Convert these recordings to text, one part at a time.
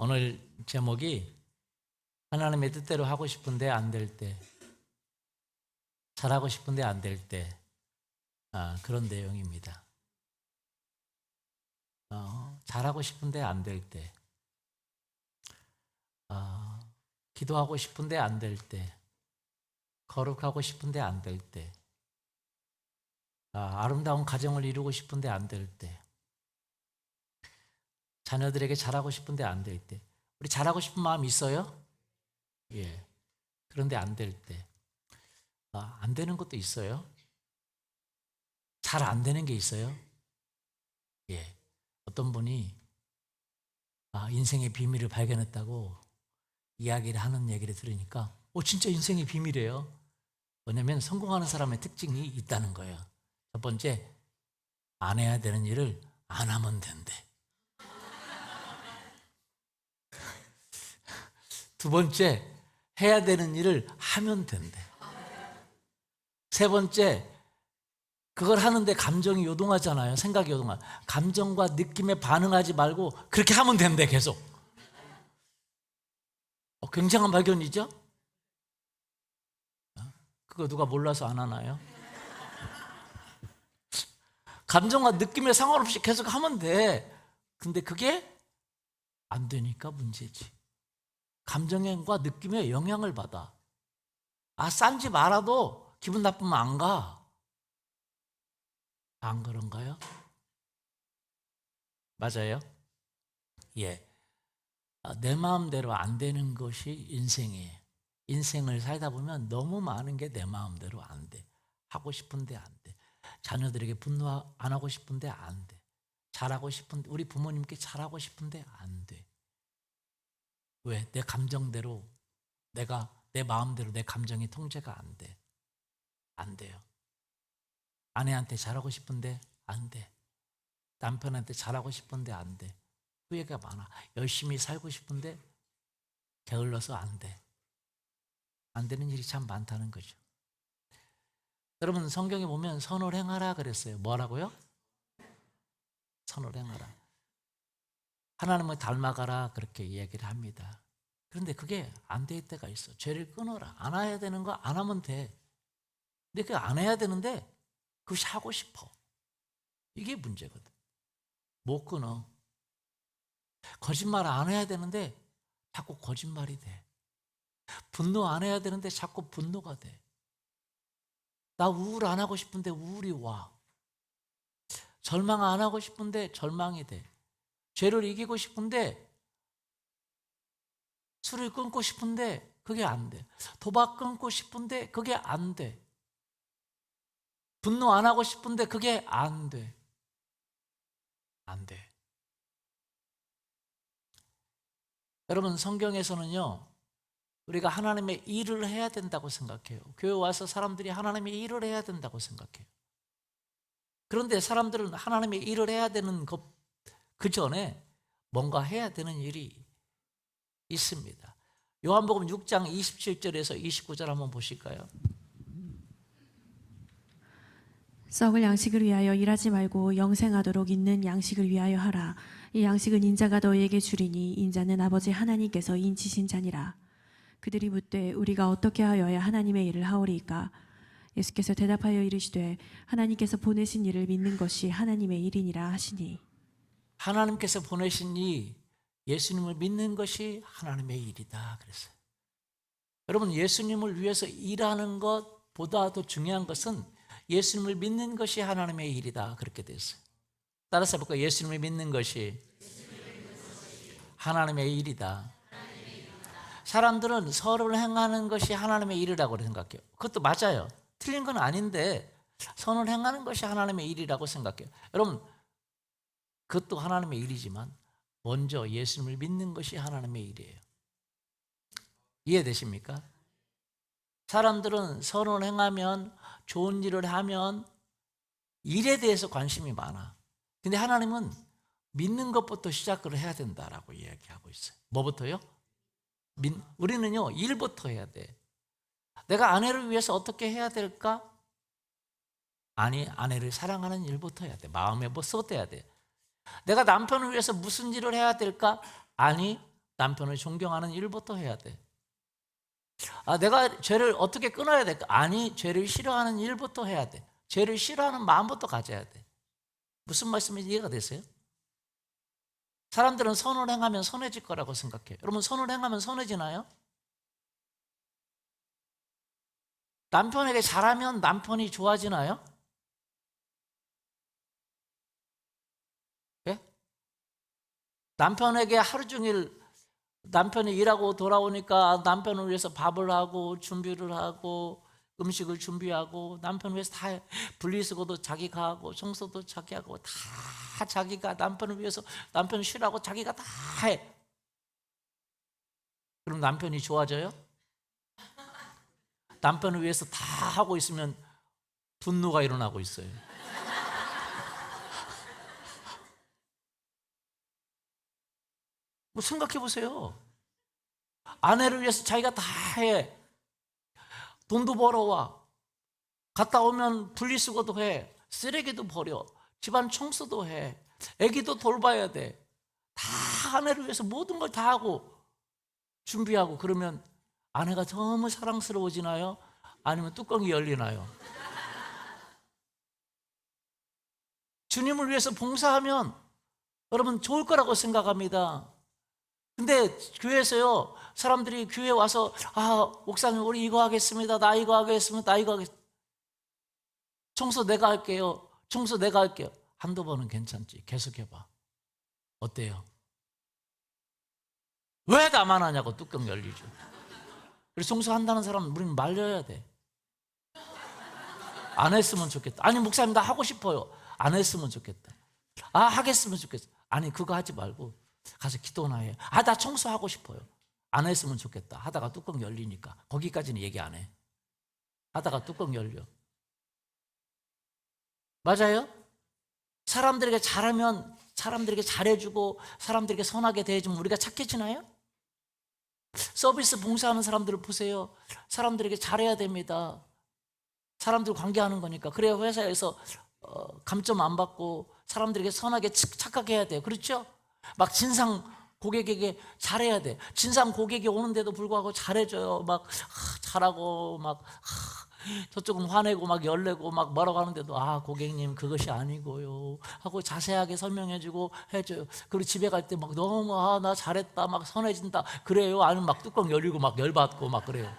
오늘 제목이 하나님의 뜻대로 하고 싶은데 안 될 때, 잘하고 싶은데 안 될 때, 그런 내용입니다. 잘하고 싶은데 안 될 때, 기도하고 싶은데 안 될 때, 거룩하고 싶은데 안 될 때, 아름다운 가정을 이루고 싶은데 안 될 때, 자녀들에게 잘하고 싶은데 안 될 때. 우리 잘하고 싶은 마음 있어요? 예. 그런데 안 될 때. 안 되는 것도 있어요? 잘 안 되는 게 있어요? 예. 어떤 분이 인생의 비밀을 발견했다고 이야기를 하는 얘기를 들으니까 진짜 인생의 비밀이에요. 뭐냐면 성공하는 사람의 특징이 있다는 거예요. 첫 번째, 안 해야 되는 일을 안 하면 된대. 두 번째, 해야 되는 일을 하면 된대. 세 번째, 그걸 하는데 감정이 요동하잖아요. 생각이 요동하죠. 감정과 느낌에 반응하지 말고 그렇게 하면 된대, 계속. 굉장한 발견이죠? 그거 누가 몰라서 안 하나요? 감정과 느낌에 상관없이 계속 하면 돼. 근데 그게 안 되니까 문제지. 감정과 느낌에 영향을 받아. 싼지 말아도 기분 나쁘면 안 가. 안 그런가요? 맞아요? 예. 내 마음대로 안 되는 것이 인생이에요. 인생을 살다 보면 너무 많은 게 내 마음대로 안 돼. 하고 싶은데 안 돼. 자녀들에게 분노 안 하고 싶은데 안 돼. 잘하고 싶은데, 우리 부모님께 잘하고 싶은데 안 돼. 왜? 내 감정대로, 내 마음대로 내 감정이 통제가 안 돼. 안 돼요. 아내한테 잘하고 싶은데 안 돼. 남편한테 잘하고 싶은데 안 돼. 후회가 많아. 열심히 살고 싶은데 게을러서 안 돼. 안 되는 일이 참 많다는 거죠. 여러분, 성경에 보면 선을 행하라 그랬어요. 뭐라고요? 선을 행하라. 하나님을 닮아가라 그렇게 이야기를 합니다. 그런데 그게 안 될 때가 있어. 죄를 끊어라. 안 해야 되는 거 안 하면 돼. 근데 그게 안 해야 되는데 그것이 하고 싶어. 이게 문제거든. 못 끊어. 거짓말 안 해야 되는데 자꾸 거짓말이 돼. 분노 안 해야 되는데 자꾸 분노가 돼. 나 우울 안 하고 싶은데 우울이 와. 절망 안 하고 싶은데 절망이 돼. 죄를 이기고 싶은데, 술을 끊고 싶은데 그게 안 돼. 도박 끊고 싶은데 그게 안 돼. 분노 안 하고 싶은데 그게 안 돼. 안 돼. 여러분, 성경에서는요, 우리가 하나님의 일을 해야 된다고 생각해요. 교회 와서 사람들이 하나님의 일을 해야 된다고 생각해요. 그런데 사람들은 하나님의 일을 해야 되는 것, 그 전에 뭔가 해야 되는 일이 있습니다. 요한복음 6장 27절에서 29절 한번 보실까요? 썩을 양식을 위하여 일하지 말고 영생하도록 있는 양식을 위하여 하라. 이 양식은 인자가 너희에게 주리니 인자는 아버지 하나님께서 인치신 자니라. 그들이 묻되 우리가 어떻게 하여야 하나님의 일을 하오리이까? 예수께서 대답하여 이르시되 하나님께서 보내신 이를 믿는 것이 하나님의 일이니라 하시니. 하나님께서 보내신 이 예수님을 믿는 것이 하나님의 일이다 그랬어요. 여러분, 예수님을 위해서 일하는 것보다 더 중요한 것은 예수님을 믿는 것이 하나님의 일이다 그렇게 됐어요. 따라서 해볼까요? 예수님을 믿는 것이 하나님의 일이다. 사람들은 선을 행하는 것이 하나님의 일이라고 생각해요. 그것도 맞아요. 틀린 건 아닌데 선을 행하는 것이 하나님의 일이라고 생각해요. 여러분, 그것도 하나님의 일이지만 먼저 예수님을 믿는 것이 하나님의 일이에요. 이해되십니까? 사람들은 선을 행하면, 좋은 일을 하면 일에 대해서 관심이 많아. 근데 하나님은 믿는 것부터 시작을 해야 된다라고 이야기하고 있어요. 뭐부터요? 우리는요, 일부터 해야 돼. 내가 아내를 위해서 어떻게 해야 될까? 아내를 사랑하는 일부터 해야 돼. 마음에 뭐 쏟아야 돼. 내가 남편을 위해서 무슨 일을 해야 될까? 남편을 존경하는 일부터 해야 돼. 내가 죄를 어떻게 끊어야 될까? 아니, 죄를 싫어하는 일부터 해야 돼. 죄를 싫어하는 마음부터 가져야 돼. 무슨 말씀인지 이해가 되세요? 사람들은 선을 행하면 선해질 거라고 생각해요. 여러분, 선을 행하면 선해지나요? 남편에게 잘하면 남편이 좋아지나요? 예? 남편에게 하루 종일 남편이 일하고 돌아오니까 남편을 위해서 밥을 하고 준비를 하고 음식을 준비하고 남편을 위해서 다 해. 분리수거도 자기가 하고 청소도 자기 하고 다 자기가 남편을 위해서 남편 쉬라고 자기가 다 해. 그럼 남편이 좋아져요? 남편을 위해서 다 하고 있으면 분노가 일어나고 있어요. 뭐 생각해 보세요. 아내를 위해서 자기가 다 해. 돈도 벌어와. 갔다 오면 분리수거도 해. 쓰레기도 버려. 집안 청소도 해. 애기도 돌봐야 돼. 다 아내를 위해서 모든 걸 다 하고 준비하고 그러면 아내가 너무 사랑스러워지나요? 아니면 뚜껑이 열리나요? 주님을 위해서 봉사하면 여러분 좋을 거라고 생각합니다. 근데 교회에서요, 사람들이 교회에 와서 목사님 우리 이거 하겠습니다. 나 이거 하겠습니다. 나 이거 하겠습니다. 청소 내가 할게요. 청소 내가 할게요. 한두 번은 괜찮지. 계속해봐. 어때요? 왜 나만 하냐고 뚜껑 열리죠. 그래서 청소한다는 사람은 우리는 말려야 돼. 안 했으면 좋겠다. 아니 목사님 나 하고 싶어요. 안 했으면 좋겠다. 하겠으면 좋겠어. 아니 그거 하지 말고 가서 기도나 해. 나 청소하고 싶어요. 안 했으면 좋겠다. 하다가 뚜껑 열리니까 거기까지는 얘기 안 해. 하다가 뚜껑 열려. 맞아요? 사람들에게 잘하면 사람들에게 잘해주고 사람들에게 선하게 대해주면 우리가 착해지나요? 서비스 봉사하는 사람들을 보세요. 사람들에게 잘해야 됩니다. 사람들 관계하는 거니까. 그래야 회사에서 감점 안 받고 사람들에게 선하게 착하게 해야 돼요. 그렇죠? 막 진상 고객에게 잘해야 돼. 진상 고객이 오는데도 불구하고 잘해줘요. 막 잘하고 막 저쪽은 화내고 막 열내고 막 뭐라고 하는데도 고객님 그것이 아니고요 하고 자세하게 설명해주고 해줘요. 그리고 집에 갈 때 막 너무 나 잘했다 막 선해진다 그래요? 아니면 막 뚜껑 열리고 막 열받고 막 그래요?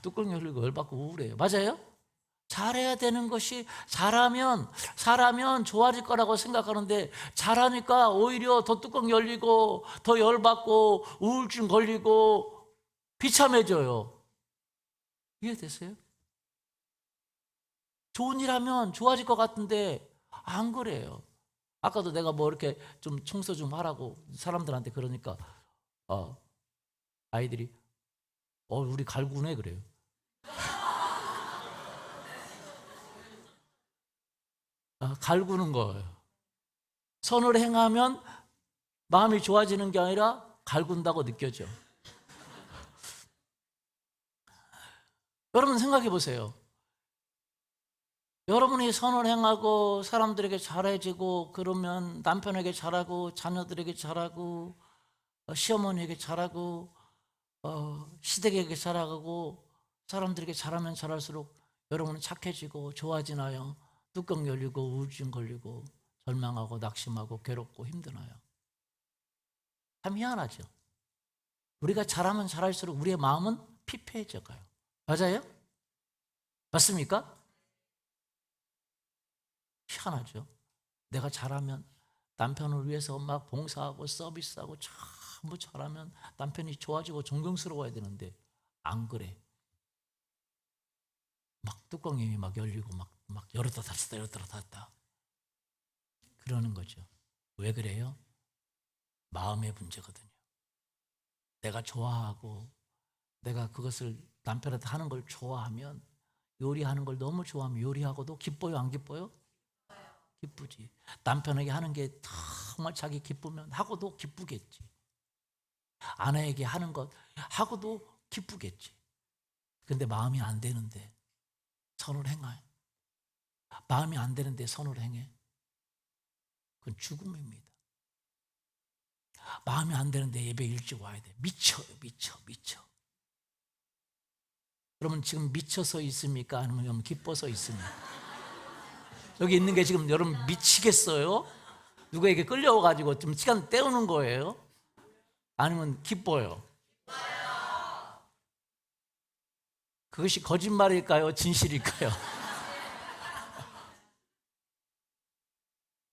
뚜껑 열리고 열받고 우울해요. 맞아요? 잘해야 되는 것이 잘하면 좋아질 거라고 생각하는데 잘하니까 오히려 더 뚜껑 열리고 더 열받고 우울증 걸리고 비참해져요. 이해되세요? 좋은 일 하면 좋아질 것 같은데 안 그래요. 아까도 내가 뭐 이렇게 좀 청소 좀 하라고 사람들한테 그러니까 아이들이 우리 갈구네 그래요. 갈구는 거예요. 선을 행하면 마음이 좋아지는 게 아니라 갈군다고 느껴져. 여러분 생각해 보세요. 여러분이 선을 행하고 사람들에게 잘해지고 그러면 남편에게 잘하고 자녀들에게 잘하고 시어머니에게 잘하고 시댁에게 잘하고 사람들에게 잘하면 잘할수록 여러분은 착해지고 좋아지나요? 뚜껑 열리고 우울증 걸리고 절망하고 낙심하고 괴롭고 힘드나요? 참 희한하죠. 우리가 잘하면 잘할수록 우리의 마음은 피폐해져 가요. 맞아요? 맞습니까? 희한하죠. 내가 잘하면 남편을 위해서 막 봉사하고 서비스하고 전부 잘하면 남편이 좋아지고 존경스러워야 되는데 안 그래. 막 뚜껑이 막 열리고 막 열었다 닫았다 열었다 닫았다 그러는 거죠. 왜 그래요? 마음의 문제거든요. 내가 좋아하고 내가 그것을 남편한테 하는 걸 좋아하면 요리하는 걸 너무 좋아하면 요리하고도 기뻐요 안 기뻐요? 기쁘지. 남편에게 하는 게 정말 자기 기쁘면 하고도 기쁘겠지. 아내에게 하는 것 하고도 기쁘겠지. 근데 마음이 안 되는데 선을 행해. 마음이 안 되는데 선을 행해. 그건 죽음입니다. 마음이 안 되는데 예배 일찍 와야 돼. 미쳐. 그러면 지금 미쳐서 있습니까? 아니면 여러분 기뻐서 있습니까? 여기 있는 게 지금 여러분 미치겠어요? 누구에게 끌려와가지고 좀 시간 때우는 거예요? 아니면 기뻐요? 그것이 거짓말일까요? 진실일까요?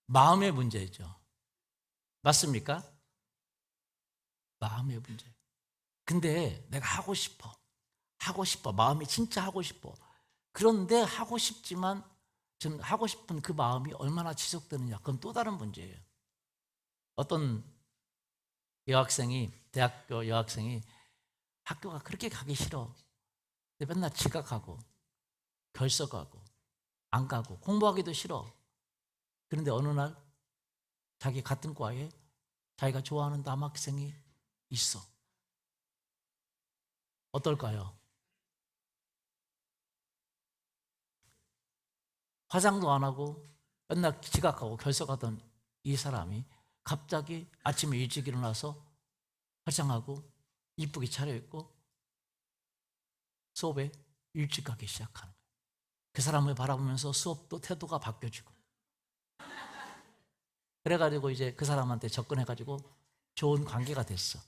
마음의 문제죠. 맞습니까? 마음의 문제. 근데 내가 하고 싶어. 마음이 진짜 하고 싶어. 그런데 하고 싶지만 지금 하고 싶은 그 마음이 얼마나 지속되느냐, 그건 또 다른 문제예요. 어떤 대학교 여학생이 학교가 그렇게 가기 싫어. 근데 맨날 지각하고 결석하고 안 가고 공부하기도 싫어. 그런데 어느 날 자기 같은 과에 자기가 좋아하는 남학생이 있어. 어떨까요? 화장도 안 하고 맨날 지각하고 결석하던 이 사람이 갑자기 아침에 일찍 일어나서 화장하고 이쁘게 차려입고 수업에 일찍 가기 시작하는 거예요. 그 사람을 바라보면서 수업도 태도가 바뀌어지고, 그래가지고 이제 그 사람한테 접근해가지고 좋은 관계가 됐어.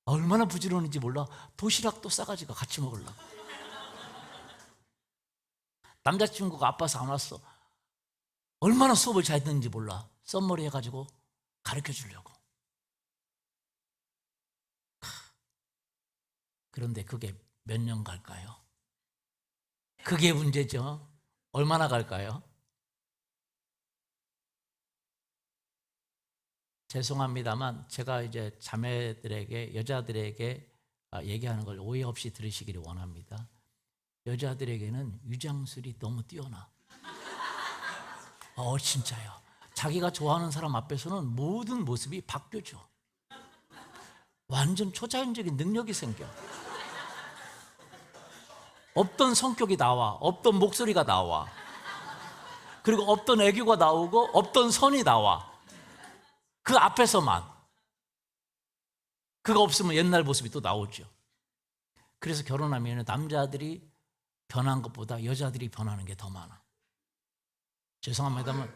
얼마나 부지런한지 몰라. 도시락도 싸가지고 같이 먹으려고. 남자친구가 아파서 안 왔어. 얼마나 수업을 잘 듣는지 몰라. 썸머리 해가지고 가르쳐 주려고. 그런데 그게 몇 년 갈까요? 그게 문제죠. 얼마나 갈까요? 죄송합니다만 제가 이제 자매들에게, 여자들에게 얘기하는 걸 오해 없이 들으시기를 원합니다. 여자들에게는 위장술이 너무 뛰어나. 진짜요. 자기가 좋아하는 사람 앞에서는 모든 모습이 바뀌어져. 완전 초자연적인 능력이 생겨. 없던 성격이 나와. 없던 목소리가 나와. 그리고 없던 애교가 나오고 없던 선이 나와. 그 앞에서만. 그거 없으면 옛날 모습이 또 나오죠. 그래서 결혼하면 남자들이 변한 것보다 여자들이 변하는 게 더 많아. 죄송합니다만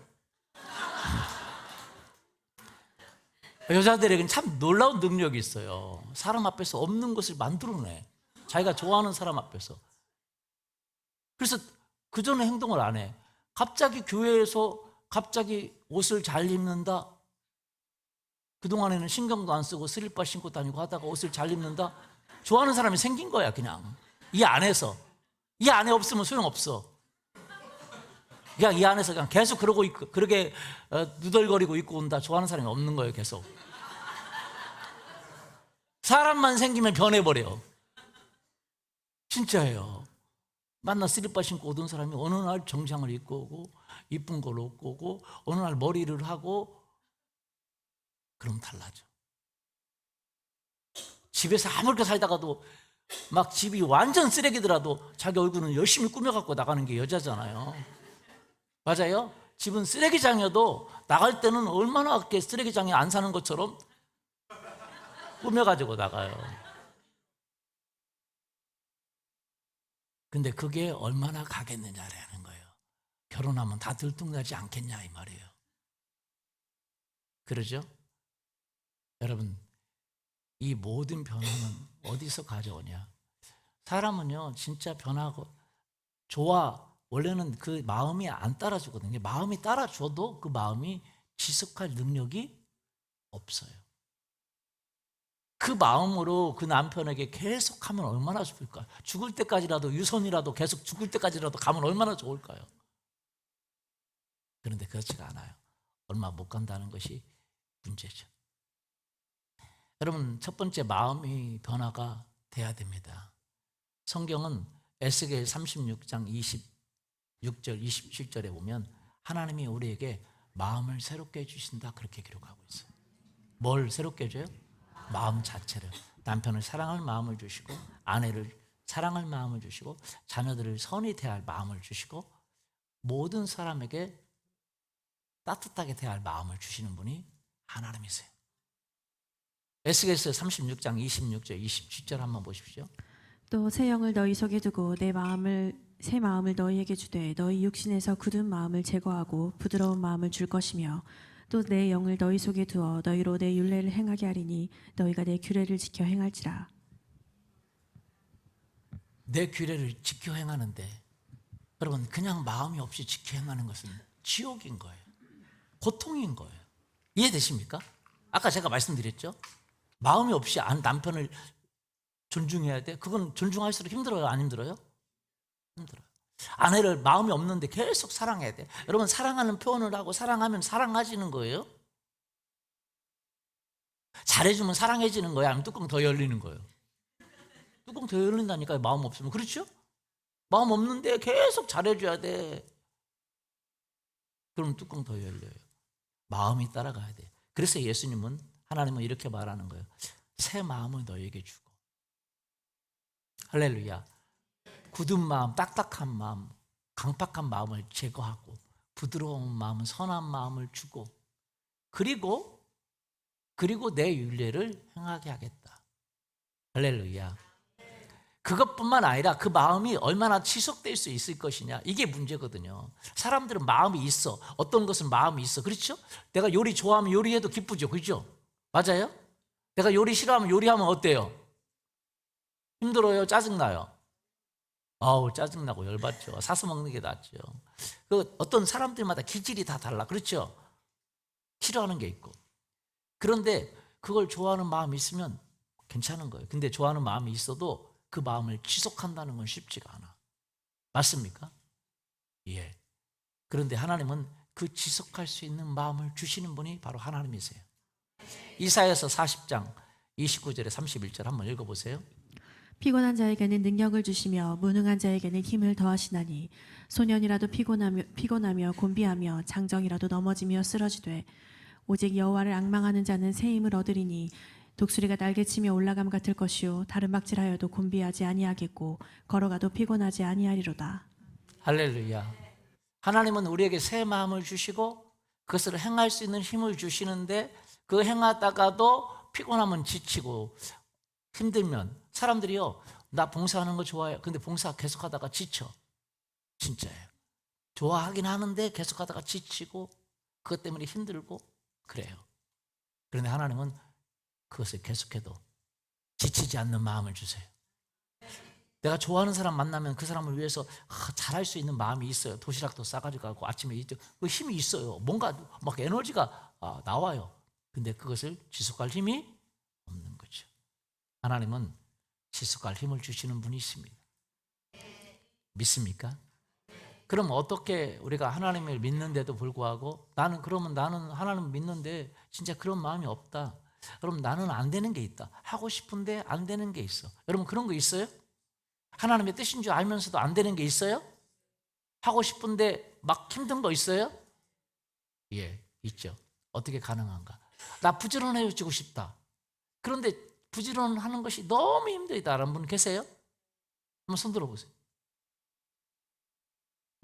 여자들에게는 참 놀라운 능력이 있어요. 사람 앞에서 없는 것을 만들어내. 자기가 좋아하는 사람 앞에서. 그래서 그 전에 행동을 안 해. 갑자기 교회에서 갑자기 옷을 잘 입는다. 그동안에는 신경도 안 쓰고 슬리퍼 신고 다니고 하다가 옷을 잘 입는다. 좋아하는 사람이 생긴 거야, 그냥. 이 안에서. 이 안에 없으면 소용없어. 그냥 이 안에서 그냥 계속 그러고 있고, 그렇게 누덜거리고 있고 온다. 좋아하는 사람이 없는 거예요, 계속. 사람만 생기면 변해버려. 진짜예요. 만나 슬리퍼 신고 오던 사람이 어느 날 정장을 입고 오고 이쁜 걸 입고 오고 어느 날 머리를 하고, 그럼 달라져. 집에서 아무렇게 살다가도 막 집이 완전 쓰레기더라도 자기 얼굴은 열심히 꾸며갖고 나가는 게 여자잖아요. 맞아요? 집은 쓰레기장이어도 나갈 때는 얼마나 그렇게 쓰레기장에 안 사는 것처럼 꾸며가지고 나가요. 근데 그게 얼마나 가겠느냐라는 거예요. 결혼하면 다 들통나지 않겠냐 이 말이에요. 그러죠? 여러분, 이 모든 변화는 어디서 가져오냐? 사람은요 진짜 변하고 좋아. 원래는 그 마음이 안 따라주거든요. 마음이 따라줘도 그 마음이 지속할 능력이 없어요. 그 마음으로 그 남편에게 계속 하면 얼마나 좋을까요? 죽을 때까지라도, 유선이라도 계속 죽을 때까지라도 가면 얼마나 좋을까요? 그런데 그렇지가 않아요. 얼마 못 간다는 것이 문제죠. 여러분, 첫 번째 마음의 변화가 돼야 됩니다. 성경은 에스겔 36장 26절 27절에 보면 하나님이 우리에게 마음을 새롭게 해주신다 그렇게 기록하고 있어요. 뭘 새롭게 해줘요? 마음 자체를. 남편을 사랑할 마음을 주시고, 아내를 사랑할 마음을 주시고, 자녀들을 선히 대할 마음을 주시고, 모든 사람에게 따뜻하게 대할 마음을 주시는 분이 하나님이세요. 에스겔서 36장 26절 27절 한번 보십시오. 또 새 영을 너희 속에 두고 새 마음을 너희에게 주되 너희 육신에서 굳은 마음을 제거하고 부드러운 마음을 줄 것이며 또 내 영을 너희 속에 두어 너희로 내 율례를 행하게 하리니 너희가 내 규례를 지켜 행할지라. 내 규례를 지켜 행하는데 여러분 그냥 마음이 없이 지켜 행하는 것은 지옥인 거예요. 고통인 거예요. 이해되십니까? 아까 제가 말씀드렸죠. 마음이 없이 남편을 존중해야 돼. 그건 존중할수록 힘들어요? 안 힘들어요? 힘들어요. 아내를 마음이 없는데 계속 사랑해야 돼. 여러분 사랑하는 표현을 하고 사랑하면 사랑해지는 거예요? 잘해주면 사랑해지는 거예요? 아니면 뚜껑 더 열리는 거예요? 뚜껑 더 열린다니까요. 마음 없으면. 그렇죠? 마음 없는데 계속 잘해줘야 돼. 그럼 뚜껑 더 열려요. 마음이 따라가야 돼. 그래서 예수님은 하나님은 이렇게 말하는 거예요. 새 마음을 너에게 주고. 할렐루야. 굳은 마음, 딱딱한 마음, 강팍한 마음을 제거하고 부드러운 마음, 선한 마음을 주고 그리고 내 율례를 행하게 하겠다. 할렐루야. 그것뿐만 아니라 그 마음이 얼마나 지속될 수 있을 것이냐, 이게 문제거든요. 사람들은 마음이 있어. 어떤 것은 마음이 있어. 그렇죠? 내가 요리 좋아하면 요리해도 기쁘죠. 그렇죠? 맞아요? 내가 요리 싫어하면 요리하면 어때요? 힘들어요? 짜증나요? 아우, 짜증나고 열받죠. 사서 먹는 게 낫죠. 그 어떤 사람들마다 기질이 다 달라. 그렇죠? 싫어하는 게 있고. 그런데 그걸 좋아하는 마음이 있으면 괜찮은 거예요. 근데 좋아하는 마음이 있어도 그 마음을 지속한다는 건 쉽지가 않아. 맞습니까? 예. 그런데 하나님은 그 지속할 수 있는 마음을 주시는 분이 바로 하나님이세요. 이사야서 40장 29절에 31절 한번 읽어보세요. 피곤한 자에게는 능력을 주시며 무능한 자에게는 힘을 더하시나니 소년이라도 피곤하며 곤비하며 장정이라도 넘어지며 쓰러지되 오직 여호와를 앙망하는 자는 새 힘을 얻으리니 독수리가 날개치며 올라감 같을 것이요 다른 막질하여도 곤비하지 아니하겠고 걸어가도 피곤하지 아니하리로다. 할렐루야. 하나님은 우리에게 새 마음을 주시고 그것을 행할 수 있는 힘을 주시는데 그 행하다가도 피곤하면 지치고 힘들면 사람들이요, 나 봉사하는 거 좋아해요. 근데 봉사 계속하다가 지쳐. 진짜예요. 좋아하긴 하는데 계속하다가 지치고 그것 때문에 힘들고 그래요. 그런데 하나님은 그것을 계속해도 지치지 않는 마음을 주세요. 내가 좋아하는 사람 만나면 그 사람을 위해서 잘할 수 있는 마음이 있어요. 도시락도 싸가지고 가고 아침에 그 힘이 있어요. 뭔가 막 에너지가 나와요. 근데 그것을 지속할 힘이 없는 거죠. 하나님은 지속할 힘을 주시는 분이 있습니다. 믿습니까? 그럼 어떻게 우리가 하나님을 믿는데도 불구하고 나는 하나님 믿는데 진짜 그런 마음이 없다. 여러분 나는 안 되는 게 있다. 하고 싶은데 안 되는 게 있어. 여러분 그런 거 있어요? 하나님의 뜻인 줄 알면서도 안 되는 게 있어요? 하고 싶은데 막 힘든 거 있어요? 예, 있죠. 어떻게 가능한가? 나 부지런해지고 싶다. 그런데 부지런하는 것이 너무 힘들다라는 분 계세요? 한번 손 들어보세요.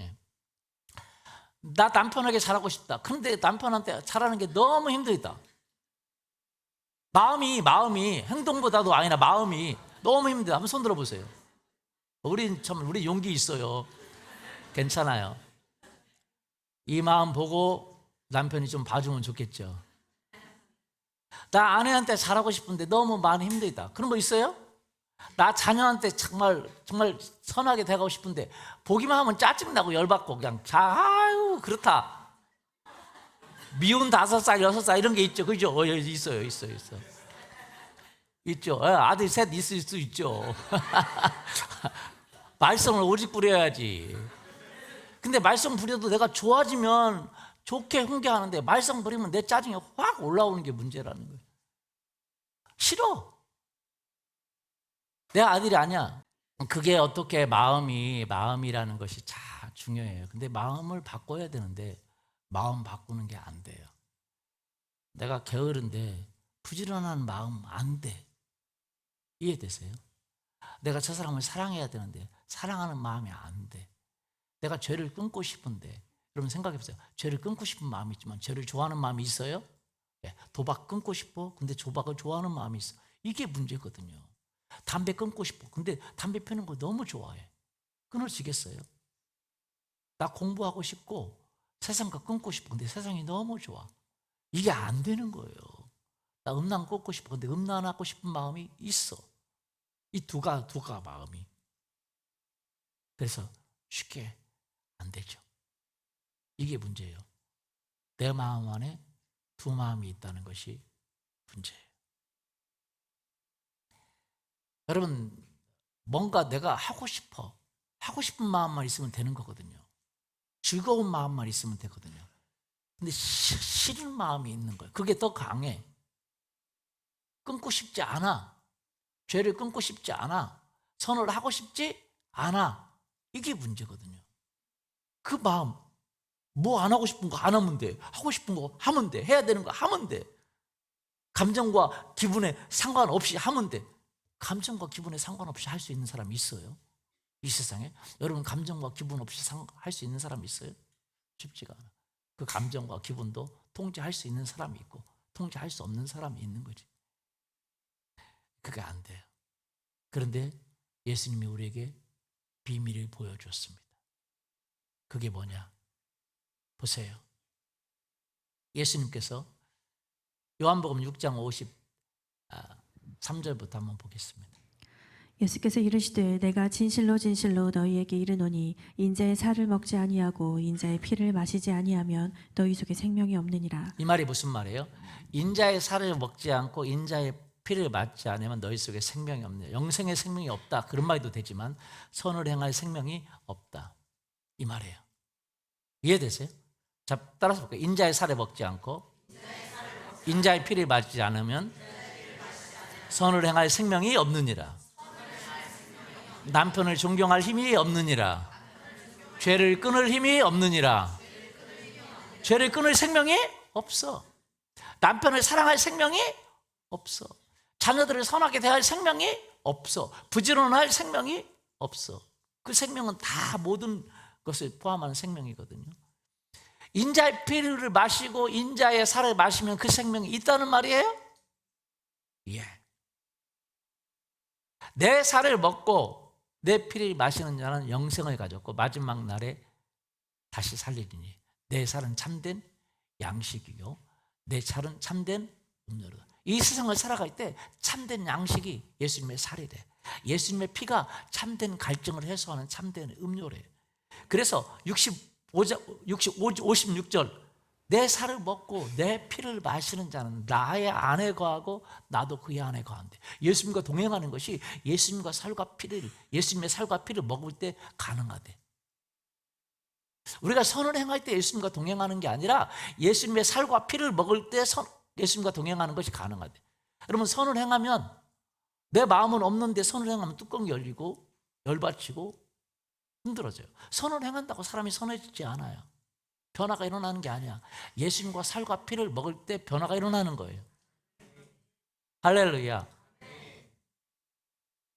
예. 나 남편에게 잘하고 싶다. 그런데 남편한테 잘하는 게 너무 힘들다. 마음이 행동보다도 아니라 마음이 너무 힘들다. 한번 손 들어보세요. 우리 용기 있어요. 괜찮아요. 이 마음 보고 남편이 좀 봐주면 좋겠죠. 나 아내한테 잘하고 싶은데 너무 많이 힘들다. 그런 거 있어요? 나 자녀한테 정말 선하게 대하고 싶은데 보기만 하면 짜증나고 열받고 그냥 아유 그렇다. 미운 5살, 6살 이런 게 있죠. 그죠? 있어요. 있죠. 아들 셋 있을 수 있죠. 말썽을 오직 부려야지. 근데 말썽 부려도 내가 좋아지면 좋게 훈계하는데 말썽 부리면 내 짜증이 확 올라오는 게 문제라는 거예요. 싫어. 내 아들이 아니야. 그게 어떻게 마음이라는 것이 참 중요해요. 근데 마음을 바꿔야 되는데 마음 바꾸는 게 안 돼요. 내가 게으른데 부지런한 마음 안 돼. 이해되세요? 내가 저 사람을 사랑해야 되는데 사랑하는 마음이 안 돼. 내가 죄를 끊고 싶은데 여러분 생각해 보세요. 죄를 끊고 싶은 마음이 있지만 죄를 좋아하는 마음이 있어요? 도박 끊고 싶어. 근데 도박을 좋아하는 마음이 있어. 이게 문제거든요. 담배 끊고 싶어. 근데 담배 피우는 거 너무 좋아해. 끊을 수 있겠어요? 나 공부하고 싶고 세상과 끊고 싶어. 근데 세상이 너무 좋아. 이게 안 되는 거예요. 나 음란 끊고 싶어. 근데 음란하고 싶은 마음이 있어. 이 두가 마음이. 그래서 쉽게 안 되죠. 이게 문제예요. 내 마음 안에 두 마음이 있다는 것이 문제예요. 여러분, 뭔가 내가 하고 싶은 마음만 있으면 되는 거거든요. 즐거운 마음만 있으면 되거든요. 근데 싫은 마음이 있는 거예요. 그게 더 강해. 끊고 싶지 않아. 죄를 끊고 싶지 않아. 선을 하고 싶지 않아. 이게 문제거든요. 그 마음, 뭐 안 하고 싶은 거 안 하면 돼. 하고 싶은 거 하면 돼. 해야 되는 거 하면 돼. 감정과 기분에 상관없이 하면 돼. 감정과 기분에 상관없이 할 수 있는 사람이 있어요? 이 세상에? 여러분, 감정과 기분 없이 할 수 있는 사람이 있어요? 쉽지가 않아. 그 감정과 기분도 통제할 수 있는 사람이 있고 통제할 수 없는 사람이 있는 거지. 그게 안 돼요. 그런데 예수님이 우리에게 비밀을 보여줬습니다. 그게 뭐냐? 보세요. 예수님께서 요한복음 6장 53절부터 한번 보겠습니다. 예수께서 이르시되 내가 진실로 진실로 너희에게 이르노니 인자의 살을 먹지 아니하고 인자의 피를 마시지 아니하면 너희 속에 생명이 없느니라. 이 말이 무슨 말이에요? 인자의 살을 먹지 않고 인자의 피를 맞지 않으면 너희 속에 생명이 없느니라. 영생의 생명이 없다. 그런 말도 되지만 선을 행할 생명이 없다. 이 말이에요. 이해되세요? 자, 따라서 볼게요. 인자의 살을 먹지 않고 인자의 피를 맞지 않으면 선을 행할 생명이 없느니라. 남편을 존경할 힘이 없느니라. 죄를 끊을 힘이 없느니라. 죄를 끊을 생명이 없어. 남편을 사랑할 생명이 없어. 자녀들을 선하게 대할 생명이 없어. 부지런할 생명이 없어. 그 생명은 다 모든 것을 포함하는 생명이거든요. 인자의 피를 마시고 인자의 살을 마시면 그 생명이 있다는 말이에요? 예. 내 살을 먹고 내 피를 마시는 자는 영생을 가졌고 마지막 날에 다시 살리리니. 내 살은 참된 양식이요 내 살은 참된 음료로다. 이 세상을 살아갈 때 참된 양식이 예수님의 살이래. 예수님의 피가 참된 갈증을 해소하는 참된 음료래. 그래서 56절 내 살을 먹고 내 피를 마시는 자는 나의 안에 거하고 나도 그의 안에 거한대. 예수님과 동행하는 것이 예수님의 살과 피를 먹을 때 가능하대. 우리가 선을 행할 때 예수님과 동행하는 게 아니라 예수님의 살과 피를 먹을 때 예수님과 동행하는 것이 가능하대. 여러분, 선을 행하면 내 마음은 없는데 선을 행하면 뚜껑이 열리고 열받치고 힘들어져요. 선을 행한다고 사람이 선해지지 않아요. 변화가 일어나는 게 아니야. 예수님과 살과 피를 먹을 때 변화가 일어나는 거예요. 할렐루야.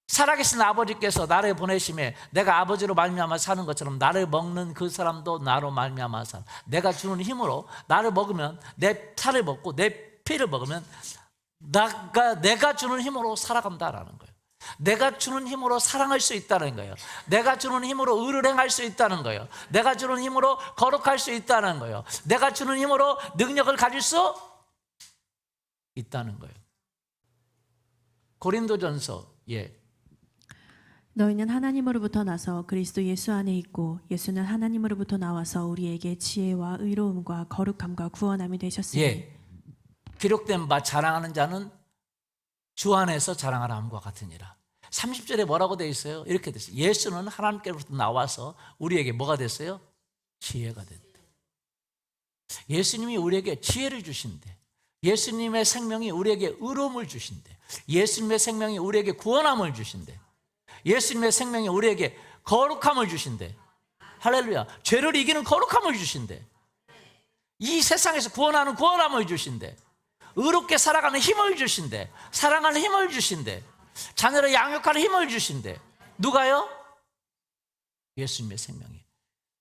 살아계신 아버지께서 나를 보내심에 내가 아버지로 말미암아 사는 것처럼 나를 먹는 그 사람도 나로 말미암아 살아. 내가 주는 힘으로 나를 먹으면, 내 살을 먹고 내 피를 먹으면 내가 주는 힘으로 살아간다라는 거예요. 내가 주는 힘으로 사랑할 수 있다는 거예요. 내가 주는 힘으로 의를 행할 수 있다는 거예요. 내가 주는 힘으로 거룩할 수 있다는 거예요. 내가 주는 힘으로 능력을 가질 수 있다는 거예요. 고린도전서 너희는 하나님으로부터 나서 그리스도 예수 안에 있고 예수는 하나님으로부터 나와서 우리에게 지혜와 의로움과 거룩함과 구원함이 되셨으니 기록된 바 자랑하는 자는 주 안에서 자랑하라 함과 같으니라. 30절에 뭐라고 되어 있어요? 이렇게 됐어요. 예수는 하나님께로부터 나와서 우리에게 뭐가 됐어요? 지혜가 됐대. 예수님이 우리에게 지혜를 주신대. 예수님의 생명이 우리에게 의로움을 주신대. 예수님의 생명이 우리에게 구원함을 주신대. 예수님의 생명이 우리에게 거룩함을 주신대. 할렐루야. 죄를 이기는 거룩함을 주신대. 이 세상에서 구원하는 구원함을 주신대. 의롭게 살아가는 힘을 주신대. 사랑하는 힘을 주신대. 자녀를 양육하는 힘을 주신대. 누가요? 예수님의 생명이.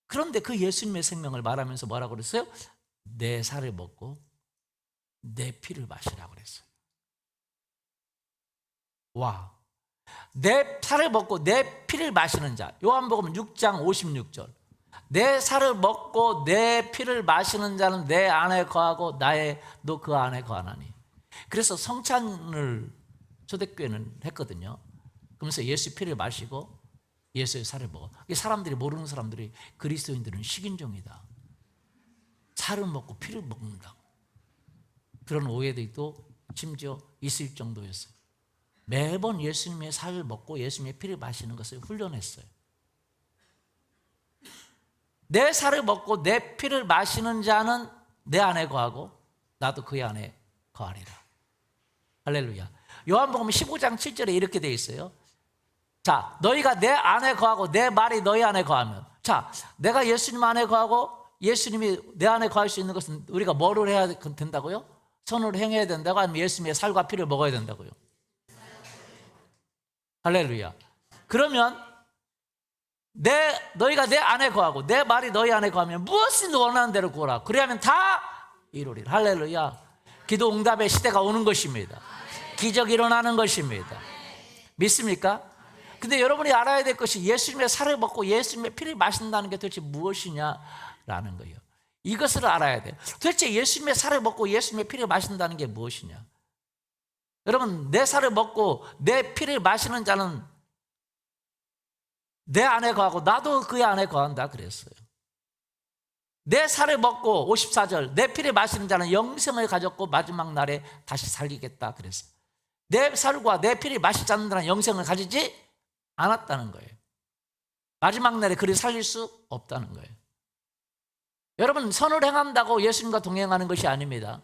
그런데 그 예수님의 생명을 말하면서 뭐라고 그랬어요? 내 살을 먹고 내 피를 마시라고 그랬어요. 와, 내 살을 먹고 내 피를 마시는 자. 요한복음 6장 56절. 내 살을 먹고 내 피를 마시는 자는 내 안에 거하고 너 그 안에 거하나니. 그래서 성찬을 초대교회는 했거든요. 그러면서 예수의 피를 마시고 예수의 살을 먹어. 사람들이 모르는 사람들이 그리스도인들은 식인종이다. 살을 먹고 피를 먹는다. 그런 오해들도 심지어 있을 정도였어요. 매번 예수님의 살을 먹고 예수님의 피를 마시는 것을 훈련했어요. 내 살을 먹고 내 피를 마시는 자는 내 안에 거하고 나도 그의 안에 거하리라. 할렐루야. 요한복음 15장 7절에 이렇게 되어 있어요. 자, 너희가 내 안에 거하고 내 말이 너희 안에 거하면. 자, 내가 예수님 안에 거하고 예수님이 내 안에 거할 수 있는 것은 우리가 뭐를 해야 된다고요? 선을 행해야 된다고? 아니면 예수님의 살과 피를 먹어야 된다고요? 할렐루야. 그러면 너희가 내 안에 거하고 내 말이 너희 안에 거하면 무엇이든 원하는 대로 구하라. 그래야면 다 이루리라. 할렐루야. 기도 응답의 시대가 오는 것입니다. 기적이 일어나는 것입니다. 믿습니까? 근데 여러분이 알아야 될 것이 예수님의 살을 먹고 예수님의 피를 마신다는 게 도대체 무엇이냐라는 거예요. 이것을 알아야 돼요. 도대체 예수님의 살을 먹고 예수님의 피를 마신다는 게 무엇이냐. 여러분, 내 살을 먹고 내 피를 마시는 자는 내 안에 거하고 나도 그의 안에 거한다 그랬어요. 내 살을 먹고 54절 내 피를 마시는 자는 영생을 가졌고 마지막 날에 다시 살리겠다 그랬어요. 내 살과 내 피를 마시지 않는 자는 영생을 가지지 않았다는 거예요. 마지막 날에 그를 살릴 수 없다는 거예요. 여러분, 선을 행한다고 예수님과 동행하는 것이 아닙니다.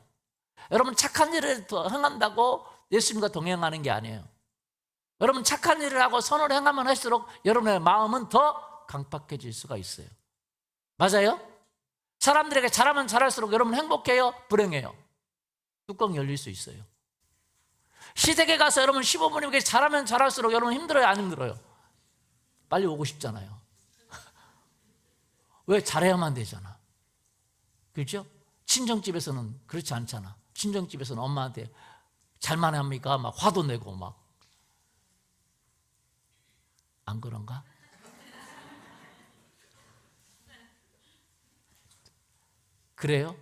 여러분, 착한 일을 행한다고 예수님과 동행하는 게 아니에요. 여러분, 착한 일을 하고 선을 행하면 할수록 여러분의 마음은 더 강팍해질 수가 있어요. 맞아요? 사람들에게 잘하면 잘할수록 여러분 행복해요? 불행해요? 뚜껑 열릴 수 있어요. 시댁에 가서 여러분 시부모님에게 잘하면 잘할수록 여러분 힘들어요? 안 힘들어요? 빨리 오고 싶잖아요. 왜? 잘해야만 되잖아. 그렇죠? 친정집에서는 그렇지 않잖아. 친정집에서는 엄마한테 잘만 합니까? 막 화도 내고 막. 안 그런가? 그래요?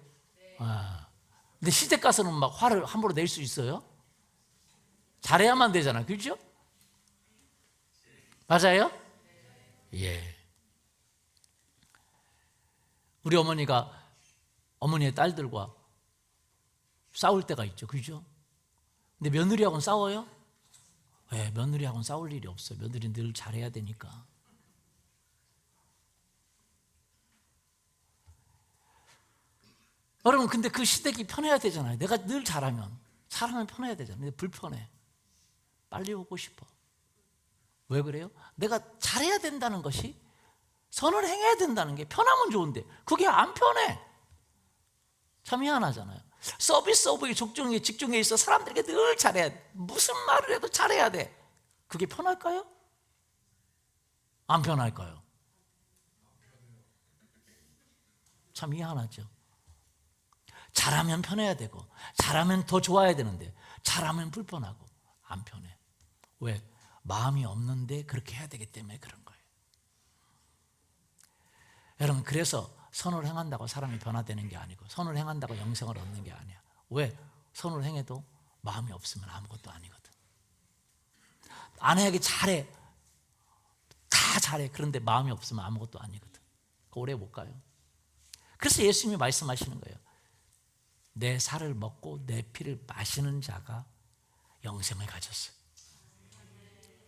아. 근데 시댁 가서는 막 화를 함부로 낼 수 있어요? 잘해야만 되잖아. 그렇죠? 맞아요? 예. 우리 어머니의 딸들과 싸울 때가 있죠. 그렇죠? 근데 며느리하고는 싸워요? 네, 며느리하고는 싸울 일이 없어요. 며느리는 늘 잘해야 되니까. 여러분, 근데 그 시댁이 편해야 되잖아요. 내가 늘 잘하면 편해야 되잖아요. 근데 불편해. 빨리 오고 싶어. 왜 그래요? 내가 잘해야 된다는 것이, 선을 행해야 된다는 게 편하면 좋은데 그게 안 편해. 참 희한하잖아요. 서비스 업의 직종에 있어 사람들에게 늘 잘해야 돼. 무슨 말을 해도 잘해야 돼. 그게 편할까요? 안 편할까요? 참 희한하죠. 잘하면 편해야 되고 잘하면 더 좋아야 되는데 잘하면 불편하고 안 편해. 왜? 마음이 없는데 그렇게 해야 되기 때문에 그런 거예요. 여러분, 그래서 선을 행한다고 사람이 변화되는 게 아니고 선을 행한다고 영생을 얻는 게 아니야. 왜? 선을 행해도 마음이 없으면 아무것도 아니거든. 아내에게 잘해, 다 잘해. 그런데 마음이 없으면 아무것도 아니거든. 오래 못 가요. 그래서 예수님이 말씀하시는 거예요. 내 살을 먹고 내 피를 마시는 자가 영생을 가졌어요.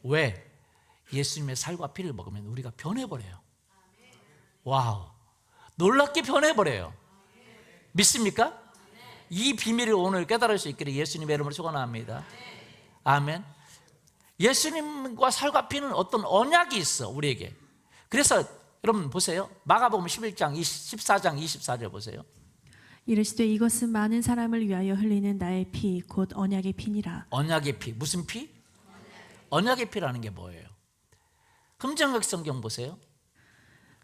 왜? 예수님의 살과 피를 먹으면 우리가 변해버려요. 와우, 놀랍게 변해버려요. 믿습니까? 이 비밀을 오늘 깨달을 수 있기를 예수님의 이름으로 축원합니다. 아멘. 예수님과 살과 피는 어떤 언약이 있어 우리에게. 그래서 여러분 보세요. 마가복음 11장 14장 24절 보세요. 이르시되 이것은 많은 사람을 위하여 흘리는 나의 피 곧 언약의 피니라. 언약의 피. 무슨 피? 언약의 피라는 게 뭐예요? 금정역 성경 보세요.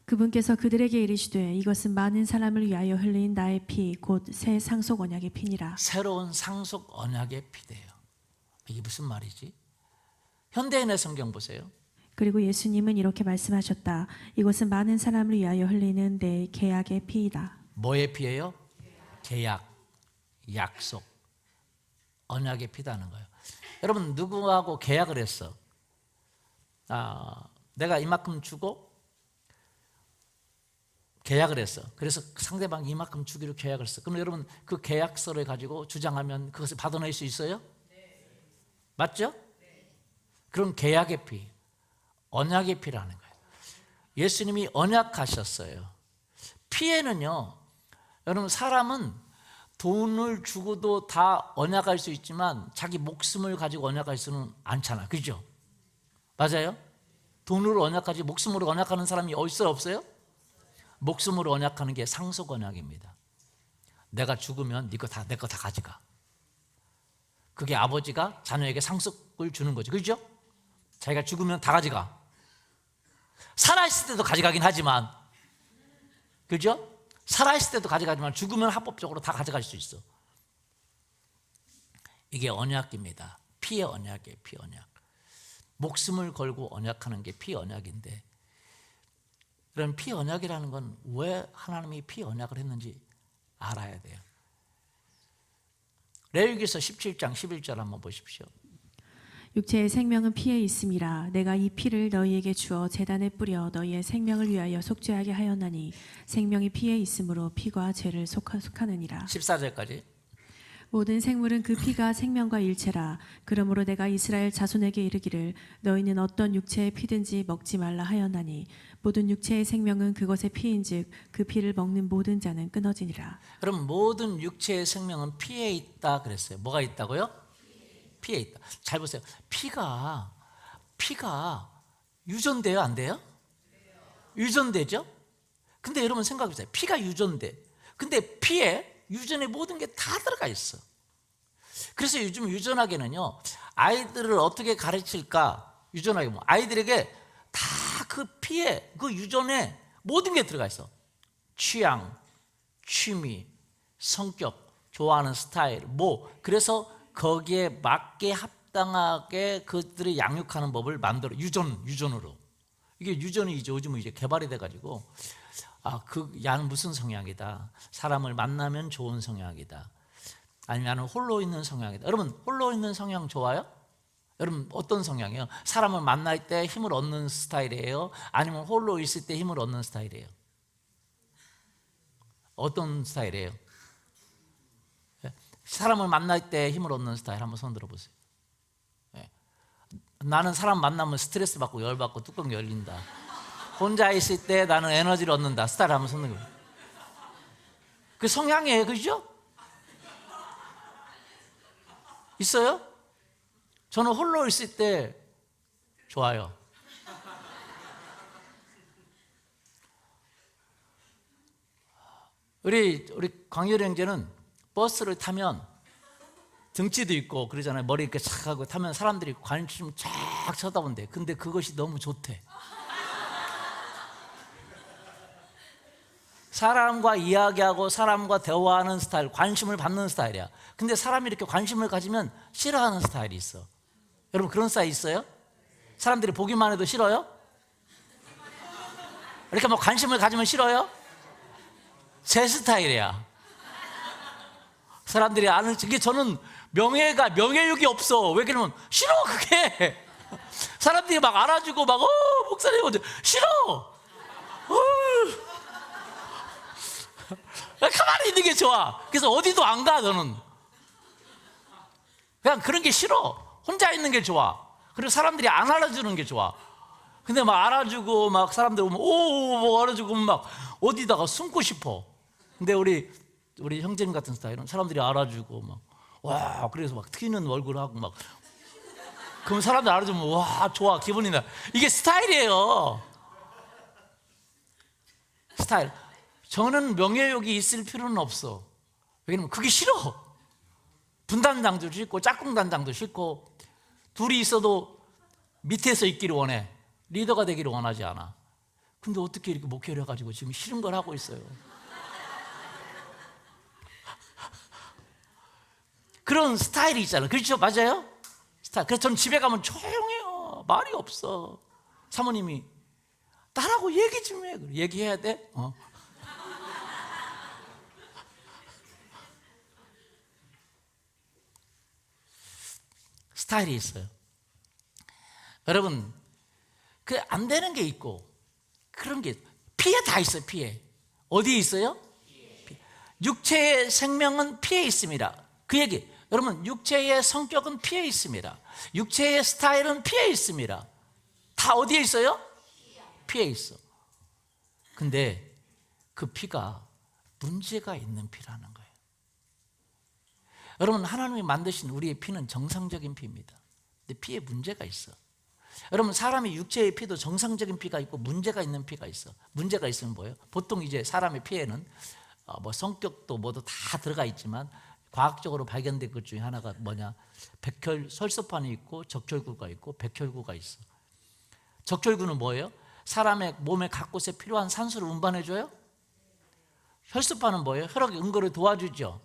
그분께서 그들에게 이르시되 이것은 많은 사람을 위하여 흘린 나의 피 곧 새 상속 언약의 피니라. 새로운 상속 언약의 피대요. 이게 무슨 말이지? 현대인의 성경 보세요. 그리고 예수님은 이렇게 말씀하셨다. 이것은 많은 사람을 위하여 흘리는 내 계약의 피이다. 뭐의 피예요? 계약, 약속, 언약의 피다는 거예요. 여러분 누구하고 계약을 했어? 내가 이만큼 주고 계약을 했어. 그래서 상대방이 이만큼 주기로 계약을 했어. 그럼 여러분 그 계약서를 가지고 주장하면 그것을 받아낼 수 있어요? 맞죠? 그런 계약의 피, 언약의 피라는 거예요. 예수님이 언약하셨어요. 피에는요, 여러분 사람은 돈을 주고도 다 언약할 수 있지만 자기 목숨을 가지고 언약할 수는 않잖아. 그죠? 맞아요? 돈으로 언약하지 목숨으로 언약하는 사람이 어딨어요? 없어요? 목숨으로 언약하는 게 상속 언약입니다. 내가 죽으면 네 거 다 내 거 다 가져가. 그게 아버지가 자녀에게 상속을 주는 거죠. 그죠? 자기가 죽으면 다 가져가. 살아있을 때도 가져가긴 하지만, 그죠? 살아있을 때도 가져가지만 죽으면 합법적으로 다 가져갈 수 있어. 이게 언약입니다. 피의 언약이에요. 피 언약. 목숨을 걸고 언약하는 게 피 언약인데, 그런 피 언약이라는 건 왜 하나님이 피 언약을 했는지 알아야 돼요. 레위기서 17장 11절 한번 보십시오. 육체의 생명은 피에 있음이라. 내가 이 피를 너희에게 주어 제단에 뿌려 너희의 생명을 위하여 속죄하게 하였나니 생명이 피에 있으므로 피가 죄를 속하느니라. 14절까지. 모든 생물은 그 피가 생명과 일체라. 그러므로 내가 이스라엘 자손에게 이르기를 너희는 어떤 육체의 피든지 먹지 말라 하였나니 모든 육체의 생명은 그것의 피인즉 그 피를 먹는 모든 자는 끊어지니라. 그럼 모든 육체의 생명은 피에 있다 그랬어요. 뭐가 있다고요? 피에 있다. 잘 보세요. 피가 유전돼요? 안 돼요? 유전되죠? 근데 여러분 생각해 보세요. 피가 유전돼. 근데 피에 유전의 모든 게 다 들어가 있어. 그래서 요즘 유전학에는요, 아이들을 어떻게 가르칠까? 유전학에 아이들에게 다 그 피에, 그 유전에 모든 게 들어가 있어. 취향, 취미, 성격, 좋아하는 스타일, 그래서 거기에 맞게 합당하게 그들이 양육하는 법을 만들어. 유전으로. 이게 유전이 요즘은 이제 개발이 돼가지고, 그 야는 무슨 성향이다. 사람을 만나면 좋은 성향이다. 아니면 나는 홀로 있는 성향이다. 여러분 홀로 있는 성향 좋아요? 여러분 어떤 성향이에요? 사람을 만날 때 힘을 얻는 스타일이에요? 아니면 홀로 있을 때 힘을 얻는 스타일이에요? 어떤 스타일이에요? 사람을 만날 때 힘을 얻는 스타일 한번 손 들어보세요. 나는 사람 만나면 스트레스 받고 열받고 뚜껑 열린다. 혼자 있을 때 나는 에너지를 얻는다. 스타일 한번 손 들어보세요. 그 성향이에요. 그죠? 있어요? 저는 홀로 있을 때 좋아요. 우리 광열이 형제는 버스를 타면 등치도 있고 그러잖아요. 머리 이렇게 착 하고 타면 사람들이 관심 쫙 쳐다본대. 근데 그것이 너무 좋대. 사람과 이야기하고 사람과 대화하는 스타일, 관심을 받는 스타일이야. 근데 사람이 이렇게 관심을 가지면 싫어하는 스타일이 있어. 여러분 그런 스타일 있어요? 사람들이 보기만 해도 싫어요? 이렇게 뭐 관심을 가지면 싫어요? 제 스타일이야. 사람들이 아는, 이게 저는 명예욕이 없어. 왜 그러면 싫어, 그게. 사람들이 막 알아주고 막, 목사님, 싫어. 가만히 있는 게 좋아. 그래서 어디도 안 가, 너는. 그냥 그런 게 싫어. 혼자 있는 게 좋아. 그리고 사람들이 안 알아주는 게 좋아. 근데 막 알아주고 막 사람들 오면 뭐 알아주고 막 어디다가 숨고 싶어. 근데 우리 형제님 같은 스타일은 사람들이 알아주고 막 와, 그래서 막 튀는 얼굴하고 막 그럼 사람들 알아주면 와, 좋아, 기분이 나. 이게 스타일이에요. 스타일. 저는 명예욕이 있을 필요는 없어. 왜냐면 그게 싫어. 분단장도 싫고 짝꿍단장도 싫고 둘이 있어도 밑에서 있기를 원해. 리더가 되기를 원하지 않아. 근데 어떻게 이렇게 목회를 해가지고 지금 싫은 걸 하고 있어요. 그런 스타일이 있잖아요. 그렇죠? 맞아요? 스타일. 그래서 저는 집에 가면 조용해요. 말이 없어. 사모님이 나라고 얘기 좀 해. 얘기해야 돼? 스타일이 있어요. 여러분, 그 안 되는 게 있고 그런 게 피해 다 있어요. 피해. 어디에 있어요? 육체의 생명은 피해 있습니다. 그 얘기. 여러분, 육체의 성격은 피해 있습니다. 육체의 스타일은 피해 있습니다. 다 어디에 있어요? 피해 있어. 근데 그 피가 문제가 있는 피라는 거예요. 여러분, 하나님이 만드신 우리의 피는 정상적인 피입니다. 근데 피에 문제가 있어. 여러분, 사람의 육체의 피도 정상적인 피가 있고 문제가 있는 피가 있어. 문제가 있으면 뭐예요? 보통 이제 사람의 피에는 뭐 성격도 뭐도 다 들어가 있지만 과학적으로 발견된 것 중에 하나가 뭐냐? 혈소판이 있고 적혈구가 있고 백혈구가 있어. 적혈구는 뭐예요? 사람의 몸의 각 곳에 필요한 산소를 운반해줘요. 혈소판은 뭐예요? 혈액 응고를 도와주죠.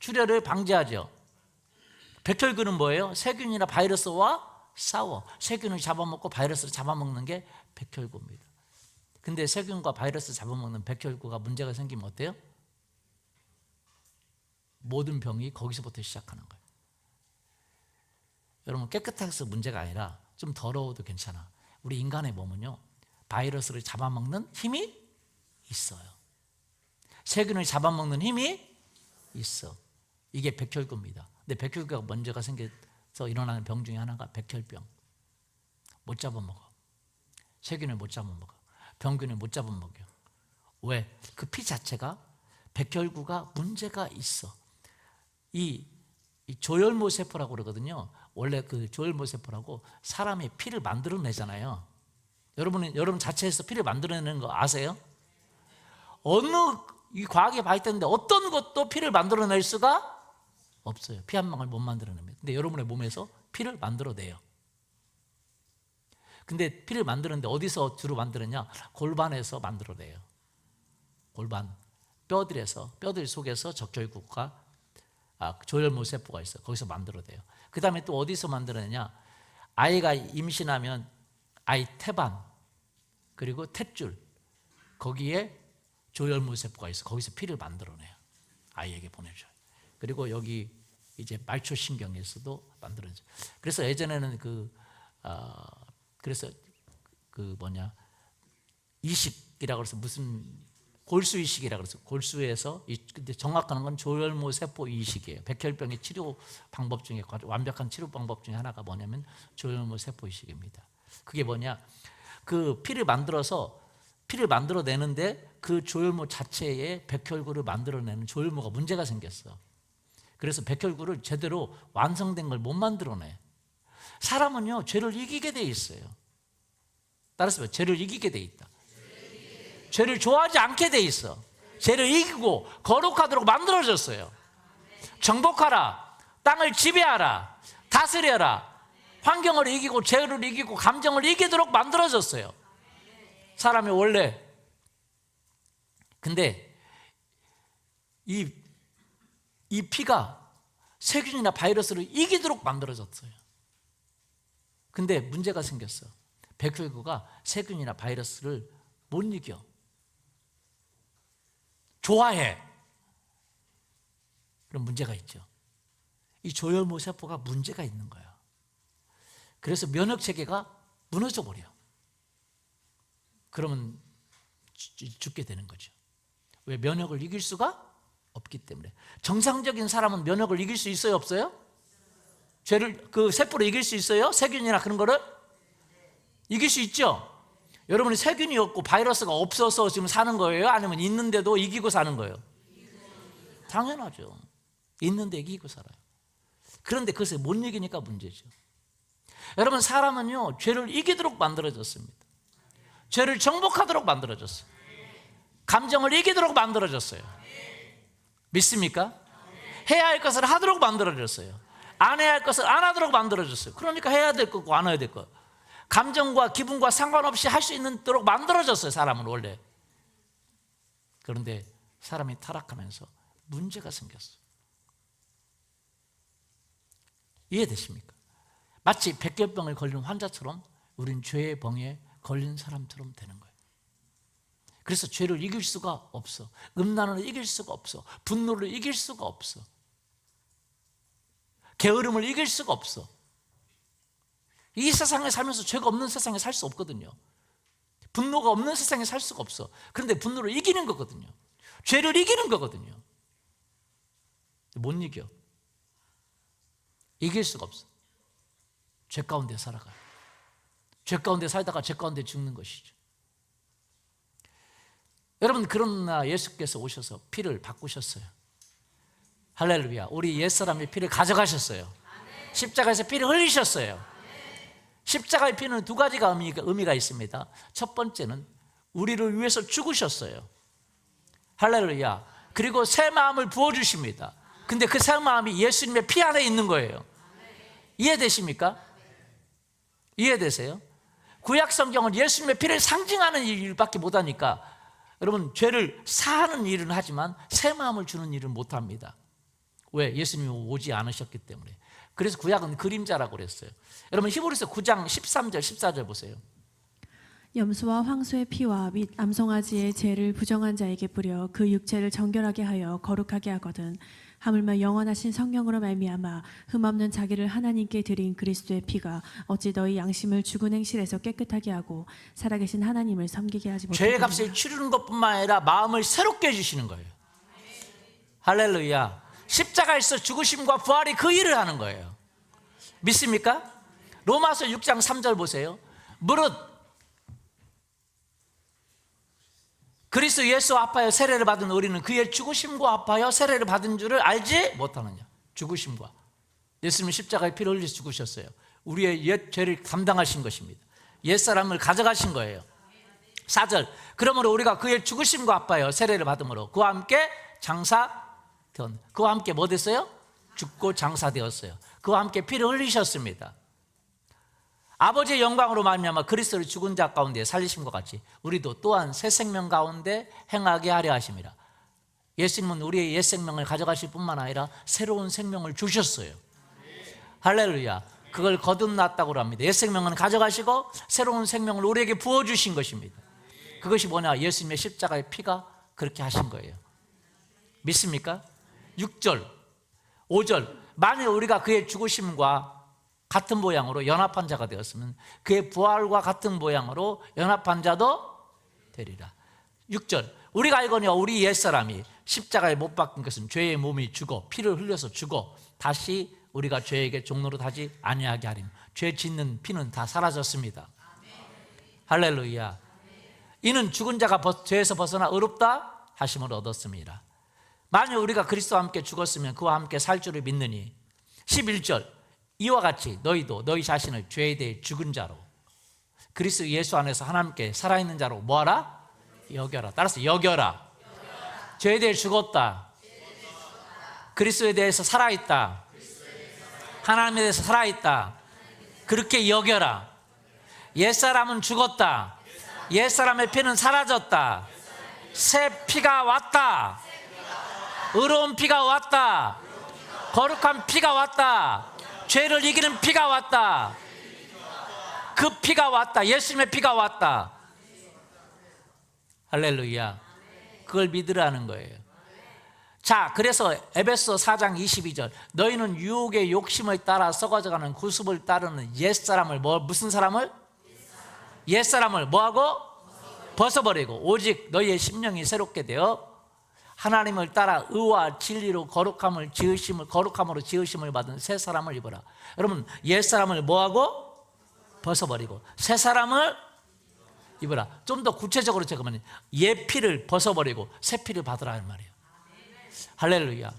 출혈을 방지하죠. 백혈구는 뭐예요? 세균이나 바이러스와 싸워. 세균을 잡아먹고 바이러스를 잡아먹는 게 백혈구입니다. 근데 세균과 바이러스 잡아먹는 백혈구가 문제가 생기면 어때요? 모든 병이 거기서부터 시작하는 거예요. 여러분, 깨끗해서 문제가 아니라 좀 더러워도 괜찮아. 우리 인간의 몸은요, 바이러스를 잡아먹는 힘이 있어요. 세균을 잡아먹는 힘이 있어. 이게 백혈구입니다. 근데 백혈구가 문제가 생겨서 일어나는 병 중에 하나가 백혈병. 못 잡아먹어. 세균을 못 잡아먹어. 병균을 못 잡아먹어. 왜? 그 피 자체가 백혈구가 문제가 있어. 이 조혈모 세포라고 그러거든요. 원래 그 조혈모 세포라고 사람의 피를 만들어내잖아요. 여러분 자체에서 피를 만들어내는 거 아세요? 이 과학이 발달했는데 어떤 것도 피를 만들어낼 수가 없어요. 피 한 방울 못 만들어냅니다. 근데 여러분의 몸에서 피를 만들어내요. 근데 피를 만드는데 어디서 주로 만드느냐? 골반에서 만들어내요. 골반, 뼈들 속에서 적혈구가 조혈모 세포가 있어. 거기서 만들어내요. 그 다음에 또 어디서 만들어내냐? 아이가 임신하면 아이 태반 그리고 탯줄 거기에 조혈모 세포가 있어. 거기서 피를 만들어내요. 아이에게 보내줘요. 그리고 여기 이제 말초신경에서도 만들어져요. 그래서 예전에는 이식이라고 해서 무슨 골수 이식이라고 해서 골수에서 근데 정확한 건 조혈모 세포 이식이에요. 백혈병의 치료 방법 중에 완벽한 치료 방법 중에 하나가 뭐냐면 조혈모 세포 이식입니다. 그게 뭐냐? 그 피를 만들어내는데 그 조혈모 자체에 백혈구를 만들어내는 조혈모가 문제가 생겼어. 그래서 백혈구를 제대로 완성된 걸 못 만들어내. 사람은요, 죄를 이기게 돼 있어요. 따라서 죄를 이기게 돼 있다. 죄를 좋아하지 않게 돼 있어. 죄를 이기고 거룩하도록 만들어졌어요. 정복하라, 땅을 지배하라, 다스려라, 환경을 이기고 죄를 이기고 감정을 이기도록 만들어졌어요. 사람이 원래. 근데 이 피가 세균이나 바이러스를 이기도록 만들어졌어요. 근데 문제가 생겼어. 백혈구가 세균이나 바이러스를 못 이겨. 좋아해. 그럼 문제가 있죠. 이 조혈모 세포가 문제가 있는 거야. 그래서 면역 체계가 무너져 버려. 그러면 죽게 되는 거죠. 왜? 면역을 이길 수가 없기 때문에. 정상적인 사람은 면역을 이길 수 있어요, 없어요? 그 세포를 이길 수 있어요? 세균이나 그런 거를 이길 수 있죠. 여러분이 세균이 없고 바이러스가 없어서 지금 사는 거예요? 아니면 있는데도 이기고 사는 거예요? 당연하죠. 있는데 이기고 살아요. 그런데 그것을 못 이기니까 문제죠. 여러분, 사람은요, 죄를 이기도록 만들어졌습니다. 죄를 정복하도록 만들어졌어요. 감정을 이기도록 만들어졌어요. 믿습니까? 해야 할 것을 하도록 만들어졌어요. 안 해야 할 것을 안 하도록 만들어졌어요. 그러니까 해야 될 거고 안 해야 될 거. 감정과 기분과 상관없이 할 수 있도록 만들어졌어요. 사람은 원래. 그런데 사람이 타락하면서 문제가 생겼어요. 이해되십니까? 마치 백혈병을 걸린 환자처럼 우린 죄의 병에 걸린 사람처럼 되는 거예요. 그래서 죄를 이길 수가 없어. 음란을 이길 수가 없어. 분노를 이길 수가 없어. 게으름을 이길 수가 없어. 이 세상에 살면서 죄가 없는 세상에 살 수 없거든요. 분노가 없는 세상에 살 수가 없어. 그런데 분노를 이기는 거거든요. 죄를 이기는 거거든요. 못 이겨. 이길 수가 없어. 죄 가운데 살아가요. 죄 가운데 살다가 죄 가운데 죽는 것이죠. 여러분, 그러나 예수께서 오셔서 피를 바꾸셨어요. 할렐루야. 우리 옛사람의 피를 가져가셨어요. 십자가에서 피를 흘리셨어요. 십자가의 피는 두 가지가 의미가 있습니다. 첫 번째는 우리를 위해서 죽으셨어요. 할렐루야. 그리고 새 마음을 부어주십니다. 근데 그 새 마음이 예수님의 피 안에 있는 거예요. 이해되십니까? 이해되세요? 구약 성경은 예수님의 피를 상징하는 일밖에 못하니까 여러분, 죄를 사하는 일은 하지만 새 마음을 주는 일은 못합니다. 왜? 예수님이 오지 않으셨기 때문에. 그래서 구약은 그림자라고 그랬어요. 여러분, 히브리서 9장 13절 14절 보세요. 염소와 황소의 피와 및 암송아지의 죄를 부정한 자에게 뿌려 그 육체를 정결하게 하여 거룩하게 하거든 하물며 영원하신 성령으로 말미암아 흠없는 자기를 하나님께 드린 그리스도의 피가 어찌 너희 양심을 죽은 행실에서 깨끗하게 하고 살아계신 하나님을 섬기게 하지 못하느냐. 죄의 값을 치르는 것뿐만 아니라 마음을 새롭게 해주시는 거예요. 할렐루야. 십자가에서 죽으심과 부활이 그 일을 하는 거예요. 믿습니까? 로마서 6장 3절 보세요. 무릇 그리스도 예수 앞하여 세례를 받은 우리는 그의 죽으심과 앞하여 세례를 받은 줄을 알지 못하느냐. 죽으심과, 예수님은 십자가에 피를 흘리셔 죽으셨어요. 우리의 옛 죄를 감당하신 것입니다. 옛사람을 가져가신 거예요. 4절 그러므로 우리가 그의 죽으심과 앞하여 세례를 받음으로 그와 함께 장사되었. 그와 함께 뭐 됐어요? 죽고 장사되었어요. 그와 함께 피를 흘리셨습니다. 아버지의 영광으로 말미암아 그리스도를 죽은 자 가운데 살리심과 같이 우리도 또한 새 생명 가운데 행하게 하려 하심이라. 예수님은 우리의 옛 생명을 가져가실 뿐만 아니라 새로운 생명을 주셨어요. 할렐루야. 그걸 거듭났다고 합니다. 옛 생명은 가져가시고 새로운 생명을 우리에게 부어주신 것입니다. 그것이 뭐냐? 예수님의 십자가의 피가 그렇게 하신 거예요. 믿습니까? 6절 5절 만일 우리가 그의 죽으심과 같은 모양으로 연합한 자가 되었으면 그의 부활과 같은 모양으로 연합한 자도 되리라. 6절 우리가 알거니와 우리 옛사람이 십자가에 못 박힌 것은 죄의 몸이 죽어 피를 흘려서 죽어 다시 우리가 죄에게 종로로 하지 아니하게 하리니 죄 짓는 피는 다 사라졌습니다. 할렐루야. 이는 죽은 자가 죄에서 벗어나 의롭다 하심을 얻었습니다. 만일 우리가 그리스도와 함께 죽었으면 그와 함께 살 줄을 믿느니 11절 이와 같이 너희도 너희 자신을 죄에 대해 죽은 자로 그리스도 예수 안에서 하나님께 살아있는 자로 뭐하라? 여겨라. 따라서 여겨라. 죄에 대해 죽었다. 그리스도에 대해서 살아있다. 하나님에 대해서 살아있다. 그렇게 여겨라. 옛사람은 죽었다. 옛사람의 피는 사라졌다. 새 피가 왔다. 의로운 피가 왔다. 거룩한 피가 왔다. 죄를 이기는 피가 왔다. 그 피가 왔다. 예수님의 피가 왔다. 할렐루야. 그걸 믿으라는 거예요. 자, 그래서 에베소 4장 22절 너희는 유혹의 욕심을 따라 썩어져가는 구습을 따르는 옛사람을 무슨 사람을? 옛사람을 뭐하고? 벗어버리고 오직 너희의 심령이 새롭게 되어 하나님을 따라 의와 진리로 거룩함으로 지으심을 받은 새 사람을 입어라. 여러분, 옛 사람을 뭐하고? 벗어버리고 새 사람을 입어라. 좀 더 구체적으로 제가면 옛 피를 벗어버리고 새 피를 받으라는 말이에요. 할렐루야.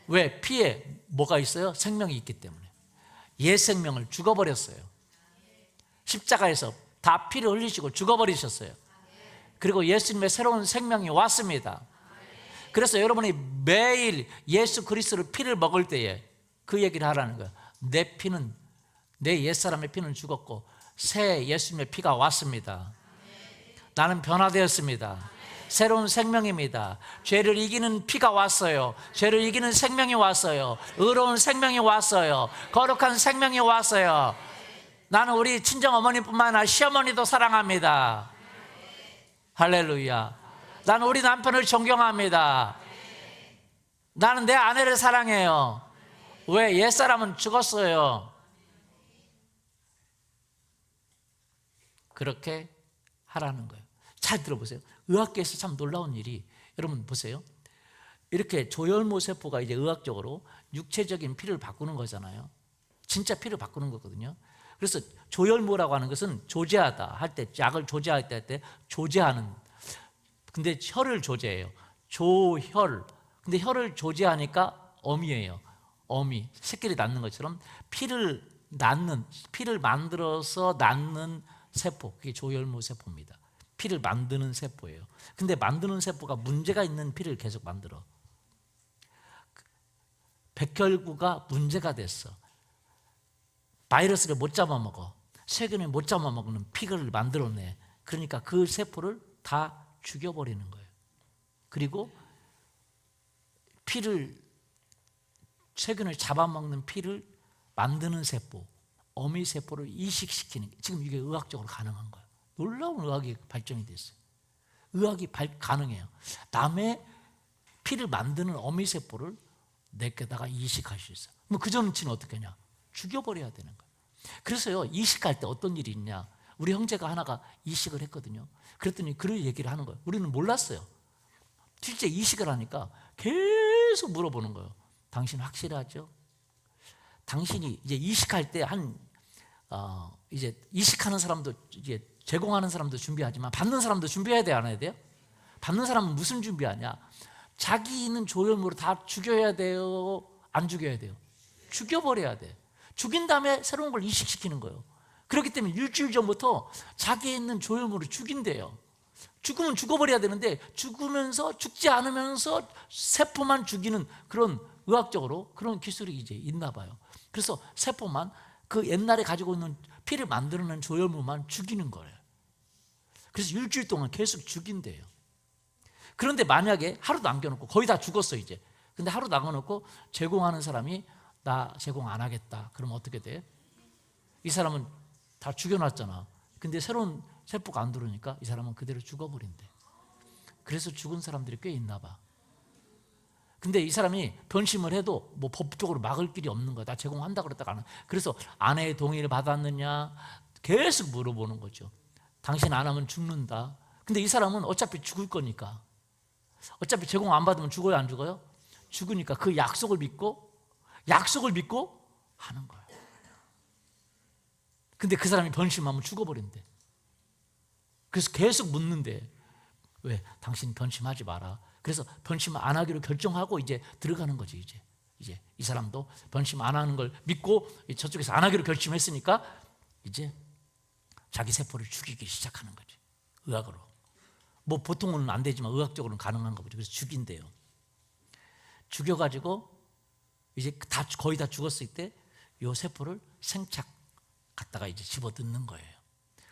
왜? 피에 뭐가 있어요? 생명이 있기 때문에. 옛 생명을 죽어버렸어요. 십자가에서 다 피를 흘리시고 죽어버리셨어요. 그리고 예수님의 새로운 생명이 왔습니다. 그래서 여러분이 매일 예수 그리스도의 피를 먹을 때에 그 얘기를 하라는 거예요. 내 피는, 내 옛사람의 피는 죽었고 새 예수님의 피가 왔습니다. 나는 변화되었습니다. 새로운 생명입니다. 죄를 이기는 피가 왔어요. 죄를 이기는 생명이 왔어요. 의로운 생명이 왔어요. 거룩한 생명이 왔어요. 나는 우리 친정어머니뿐만 아니라 시어머니도 사랑합니다. 할렐루야. 나는 우리 남편을 존경합니다. 나는 내 아내를 사랑해요. 왜? 옛사람은 죽었어요. 그렇게 하라는 거예요. 잘 들어보세요. 의학계에서 참 놀라운 일이, 여러분 보세요. 이렇게 조혈모 세포가 이제 의학적으로 육체적인 피를 바꾸는 거잖아요. 진짜 피를 바꾸는 거거든요. 그래서 조혈모라고 하는 것은 조제하다 할 때, 약을 조제할 때 조제하는, 근데 혈을 조제해요. 조혈. 근데 혈을 조제하니까 어미예요. 어미, 새끼를 낳는 것처럼 피를 만들어서 낳는 세포, 그게 조혈모 세포입니다. 피를 만드는 세포예요. 근데 만드는 세포가 문제가 있는 피를 계속 만들어. 백혈구가 문제가 됐어. 바이러스를 못 잡아먹어. 세균을 못 잡아먹는 피를 만들어내. 그러니까 그 세포를 다 죽여버리는 거예요. 그리고 세균을 잡아먹는 피를 만드는 세포, 어미 세포를 이식시키는, 지금 이게 의학적으로 가능한 거예요. 놀라운 의학이 발전이 됐어요. 의학이 가능해요. 남의 피를 만드는 어미 세포를 내게다가 이식할 수 있어요. 뭐 그 전치는 어떻게 하냐? 죽여버려야 되는 거예요. 그래서요, 이식할 때 어떤 일이 있냐? 우리 형제가 하나가 이식을 했거든요. 그랬더니 그런 얘기를 하는 거예요. 우리는 몰랐어요. 실제 이식을 하니까 계속 물어보는 거예요. 당신 확실하죠? 당신이 이제 이식할 때 이제 이식하는 사람도, 이제 제공하는 사람도 준비하지만 받는 사람도 준비해야 돼요, 안 해야 돼요? 받는 사람은 무슨 준비하냐? 자기 있는 조혈모로 다 죽여야 돼요? 안 죽여야 돼요? 죽여버려야 돼요. 죽인 다음에 새로운 걸 이식시키는 거예요. 그렇기 때문에 일주일 전부터 자기에 있는 조혈모를 죽인대요. 죽으면 죽어버려야 되는데 죽지 않으면서 세포만 죽이는 그런, 의학적으로 그런 기술이 이제 있나 봐요. 그래서 세포만, 그 옛날에 가지고 있는 피를 만드는 조혈모만 죽이는 거예요. 그래서 일주일 동안 계속 죽인대요. 그런데 만약에 하루 남겨놓고, 거의 다 죽었어 이제. 근데 하루 남겨놓고 제공하는 사람이 나 제공 안 하겠다. 그럼 어떻게 돼? 이 사람은 다 죽여놨잖아. 근데 새로운 세포가 안 들어오니까 이 사람은 그대로 죽어버린대. 그래서 죽은 사람들이 꽤 있나 봐. 근데 이 사람이 변심을 해도 뭐 법적으로 막을 길이 없는 거야. 나 제공한다 그랬다가 안 해. 그래서 아내의 동의를 받았느냐 계속 물어보는 거죠. 당신 안 하면 죽는다. 근데 이 사람은 어차피 죽을 거니까, 어차피 제공 안 받으면 죽어요, 안 죽어요? 죽으니까 그 약속을 믿고 하는 거예요. 근데 그 사람이 변심하면 죽어버린대. 그래서 계속 묻는데, 왜? 당신 변심하지 마라. 그래서 변심 안 하기로 결정하고 이제 들어가는 거지. 이제 이 사람도 변심 안 하는 걸 믿고 저쪽에서 안 하기로 결심했으니까 이제 자기 세포를 죽이기 시작하는 거지. 의학으로. 뭐 보통은 안 되지만 의학적으로는 가능한 거죠. 그래서 죽인대요. 죽여가지고 이제 거의 다 죽었을 때 이 세포를 생착 갖다가 이제 집어넣는 거예요.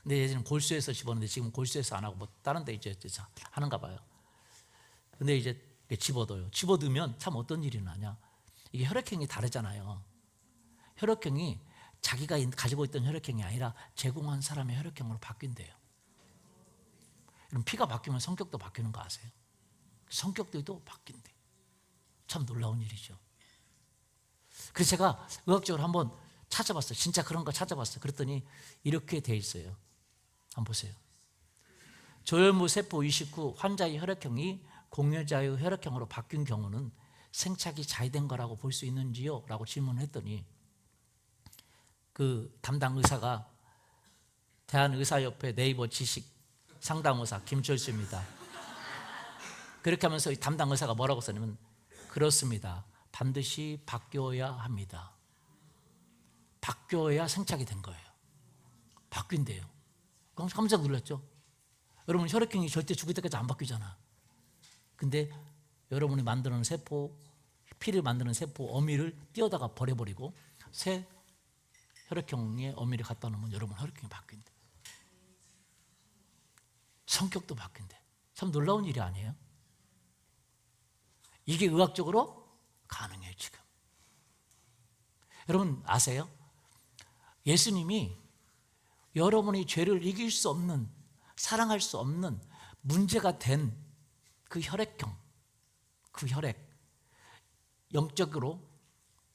근데 예전에 골수에서 집었는데 지금 골수에서 안 하고 뭐 다른 데 이제 하는가 봐요. 근데 이제 집어넣어요. 집어넣으면 참 어떤 일이 나냐? 이게 혈액형이 다르잖아요. 혈액형이 자기가 가지고 있던 혈액형이 아니라 제공한 사람의 혈액형으로 바뀐대요. 그럼 피가 바뀌면 성격도 바뀌는 거 아세요? 성격들도 바뀐대. 참 놀라운 일이죠. 그래서 제가 의학적으로 한번 찾아봤어요. 진짜 그런 거 찾아봤어요. 그랬더니 이렇게 돼 있어요. 한번 보세요. 조혈모 세포 이식 후 환자의 혈액형이 공여자의 혈액형으로 바뀐 경우는 생착이 자의된 거라고 볼 수 있는지요? 라고 질문을 했더니 그 담당 의사가, 대한의사협회 네이버 지식 상담의사 김철수입니다. 그렇게 하면서 이 담당 의사가 뭐라고 썼냐면, 그렇습니다. 반드시 바뀌어야 합니다. 바뀌어야 생착이 된 거예요. 바뀐대요. 그럼 깜짝 놀랐죠? 여러분, 혈액형이 절대 죽을 때까지 안 바뀌잖아. 근데 여러분이 만드는 세포, 피를 만드는 세포 어미를 띄어다가 버려버리고 새 혈액형에 엄밀히 갖다 놓으면 여러분 혈액형이 바뀐대. 성격도 바뀐대. 참 놀라운 일이 아니에요? 이게 의학적으로 가능해요 지금. 여러분 아세요? 예수님이 여러분이 죄를 이길 수 없는, 사랑할 수 없는 문제가 된 그 혈액형, 그 혈액, 영적으로,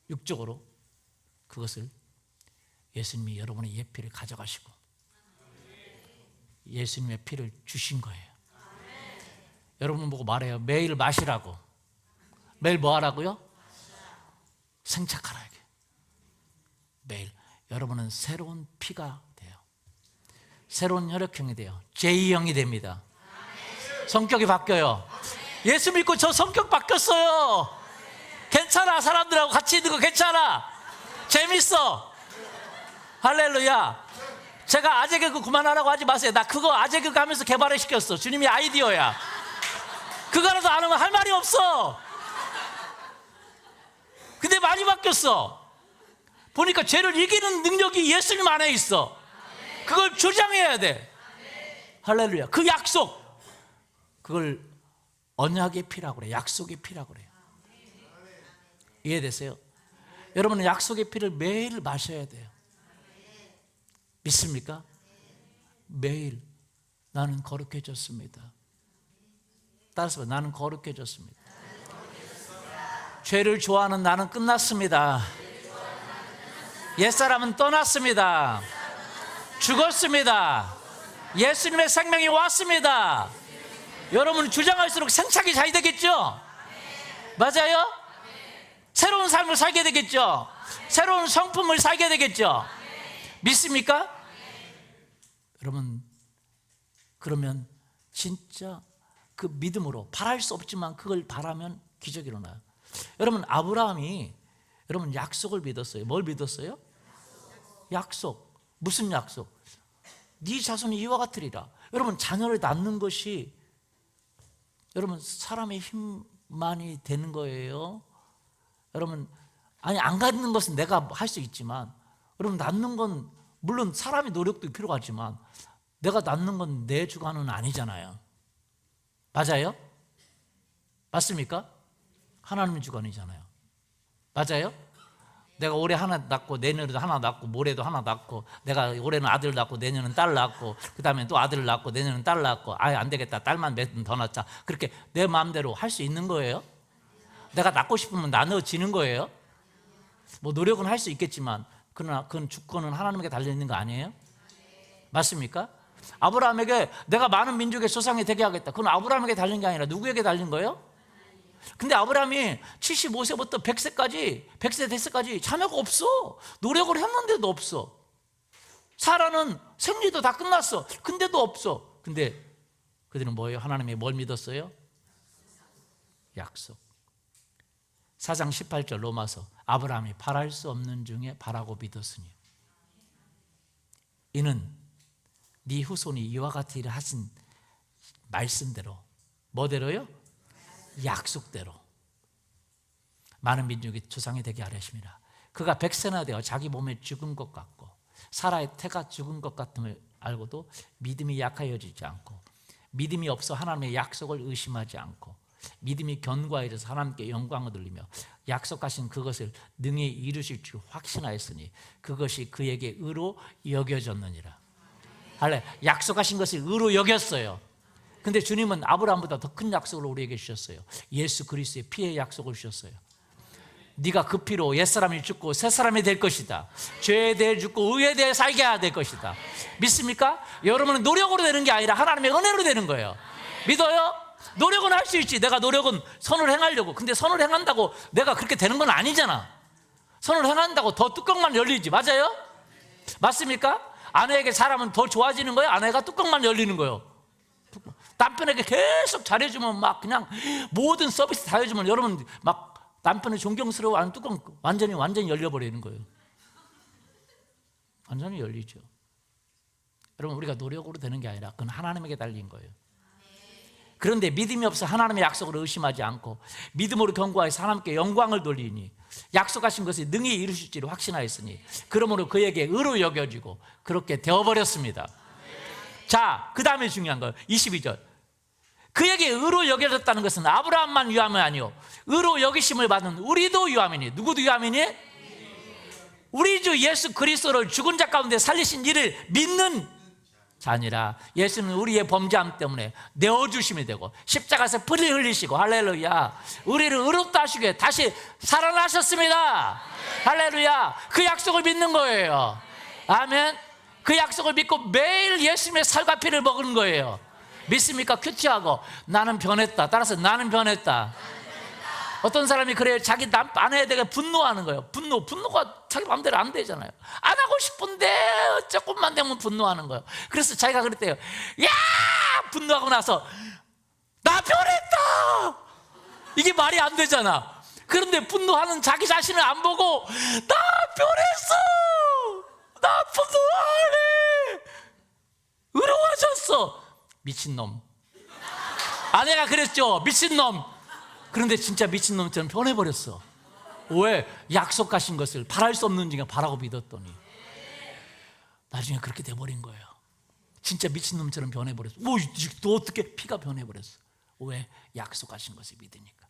육적으로 그것을 예수님이 여러분의 예피를 가져가시고 예수님의 피를 주신 거예요. 여러분 보고 말해요. 매일 마시라고. 매일 뭐 하라고요? 생착하라. 매일. 여러분은 새로운 피가 돼요. 새로운 혈액형이 돼요. J형이 됩니다. 성격이 바뀌어요. 예수 믿고 저 성격 바뀌었어요. 괜찮아. 사람들하고 같이 있는 거 괜찮아. 재밌어. 할렐루야. 제가 아재 개그 그만하라고 하지 마세요. 나 그거 아재 개그 하면서 개발을 시켰어. 주님이 아이디어야. 그거라도 안 하면 할 말이 없어. 근데 많이 바뀌었어. 보니까 죄를 이기는 능력이 예수님 안에 있어. 그걸 주장해야 돼. 할렐루야. 그 약속, 그걸 언약의 피라고 그래요. 약속의 피라고 그래요. 이해되세요? 여러분은 약속의 피를 매일 마셔야 돼요. 믿습니까? 매일. 나는 거룩해졌습니다. 따라서 나는 거룩해졌습니다. 죄를 좋아하는 나는 끝났습니다. 옛사람은 떠났습니다. 죽었습니다. 예수님의 생명이 왔습니다. 여러분 주장할수록 생착이 잘 되겠죠? 맞아요? 새로운 삶을 살게 되겠죠? 새로운 성품을 살게 되겠죠? 믿습니까? 여러분, 그러면 진짜 그 믿음으로, 바랄 수 없지만 그걸 바라면 기적이 일어나요. 여러분 아브라함이 여러분 약속을 믿었어요. 뭘 믿었어요? 약속. 무슨 약속? 네 자손이 이와 같으리라. 여러분 자녀를 낳는 것이 여러분 사람의 힘만이 되는 거예요. 여러분 아니 안 갖는 것은 내가 할 수 있지만 여러분 낳는 건 물론 사람의 노력도 필요하지만 내가 낳는 건 내 주관은 아니잖아요. 맞아요? 맞습니까? 하나님의 주관이잖아요. 맞아요? 내가 올해 하나 낳고 내년에도 하나 낳고 모레도 하나 낳고 내가 올해는 아들 낳고 내년은 딸 낳고 그 다음에 또 아들 낳고 내년은 딸 낳고 아예 안 되겠다 딸만 몇 번 더 낳자 그렇게 내 마음대로 할 수 있는 거예요? 내가 낳고 싶으면 나눠지는 거예요? 뭐 노력은 할 수 있겠지만 그러나 그건 주권은 하나님에게 달려있는 거 아니에요? 맞습니까? 아브라함에게 내가 많은 민족의 조상이 되게 하겠다. 그건 아브라함에게 달린 게 아니라 누구에게 달린 거예요? 근데 아브라함이 75세부터 100세 됐을 때까지 자녀가 없어. 노력을 했는데도 없어. 사라는 생리도 다 끝났어. 근데도 없어. 근데 그들은 뭐예요? 하나님이 뭘 믿었어요? 약속. 4장 18절 로마서 아브라함이 바랄 수 없는 중에 바라고 믿었으니 이는 네 후손이 이와 같으리라 하신 말씀대로 뭐대로요? 약속대로 많은 민족이 조상이 되게 하려 하심이라. 그가 100세나 되어 자기 몸에 죽은 것 같고 사라의 태가 죽은 것 같음을 알고도 믿음이 약하여지지 않고 믿음이 없어 하나님의 약속을 의심하지 않고 믿음이 견고하여져서 하나님께 영광을 돌리며 약속하신 그것을 능히 이루실 줄 확신하였으니 그것이 그에게 의로 여겨졌느니라. 할래 약속하신 것을 의로 여겼어요. 근데 주님은 아브라함보다 더 큰 약속을 우리에게 주셨어요. 예수 그리스도의 피의 약속을 주셨어요. 네가 그 피로 옛사람이 죽고 새사람이 될 것이다. 죄에 대해 죽고 의에 대해 살게 해야 될 것이다. 믿습니까? 여러분은 노력으로 되는 게 아니라 하나님의 은혜로 되는 거예요. 믿어요? 노력은 할 수 있지. 내가 노력은 선을 행하려고. 근데 선을 행한다고 내가 그렇게 되는 건 아니잖아. 선을 행한다고 더 뚜껑만 열리지. 맞아요? 맞습니까? 아내에게 사람은 더 좋아지는 거예요? 아내가 뚜껑만 열리는 거예요? 남편에게 계속 잘해주면 막 그냥 모든 서비스 다 해주면 여러분 막 남편의 존경스러워하는 뚜껑 완전히 열려버리는 거예요. 완전히 열리죠. 여러분 우리가 노력으로 되는 게 아니라 그건 하나님에게 달린 거예요. 그런데 믿음이 없어 하나님의 약속을 의심하지 않고 믿음으로 경고하여서 하나님께 영광을 돌리니 약속하신 것을 능히 이루실 줄을 확신하였으니 그러므로 그에게 의로 여겨지고 그렇게 되어버렸습니다. 자, 그 다음에 중요한 거예요. 22절. 그에게 의로 여겨졌다는 것은 아브라함만 유함이 아니요 의로 여기심을 받은 우리도 유함이니. 누구도 유함이니? 우리 주 예수 그리스도를 죽은 자 가운데 살리신 이를 믿는 자니라. 예수는 우리의 범죄함 때문에 내어주심이 되고 십자가에서 피를 흘리시고 할렐루야 우리를 의롭다 하시기에 다시 살아나셨습니다. 할렐루야. 그 약속을 믿는 거예요. 아멘. 그 약속을 믿고 매일 예수님의 살과 피를 먹는 거예요. 믿습니까? 큐티하고 나는 변했다. 따라서 나는 변했다. 어떤 사람이 그래요. 자기 아내에 대해 분노하는 거예요. 분노가 자기 마음대로 안 되잖아요. 안 하고 싶은데 조금만 되면 분노하는 거예요. 그래서 자기가 그랬대요. 야! 분노하고 나서 나 변했다! 이게 말이 안 되잖아. 그런데 분노하는 자기 자신을 안 보고 나 변했어! 나 분노 안 해! 의로워졌어! 미친놈. 아내가 그랬죠. 미친놈. 그런데 진짜 미친놈처럼 변해버렸어. 왜? 약속하신 것을 바랄 수 없는 중에 바라고 믿었더니 나중에 그렇게 돼버린 거예요. 진짜 미친놈처럼 변해버렸어. 또 어떻게 피가 변해버렸어. 왜? 약속하신 것을 믿으니까.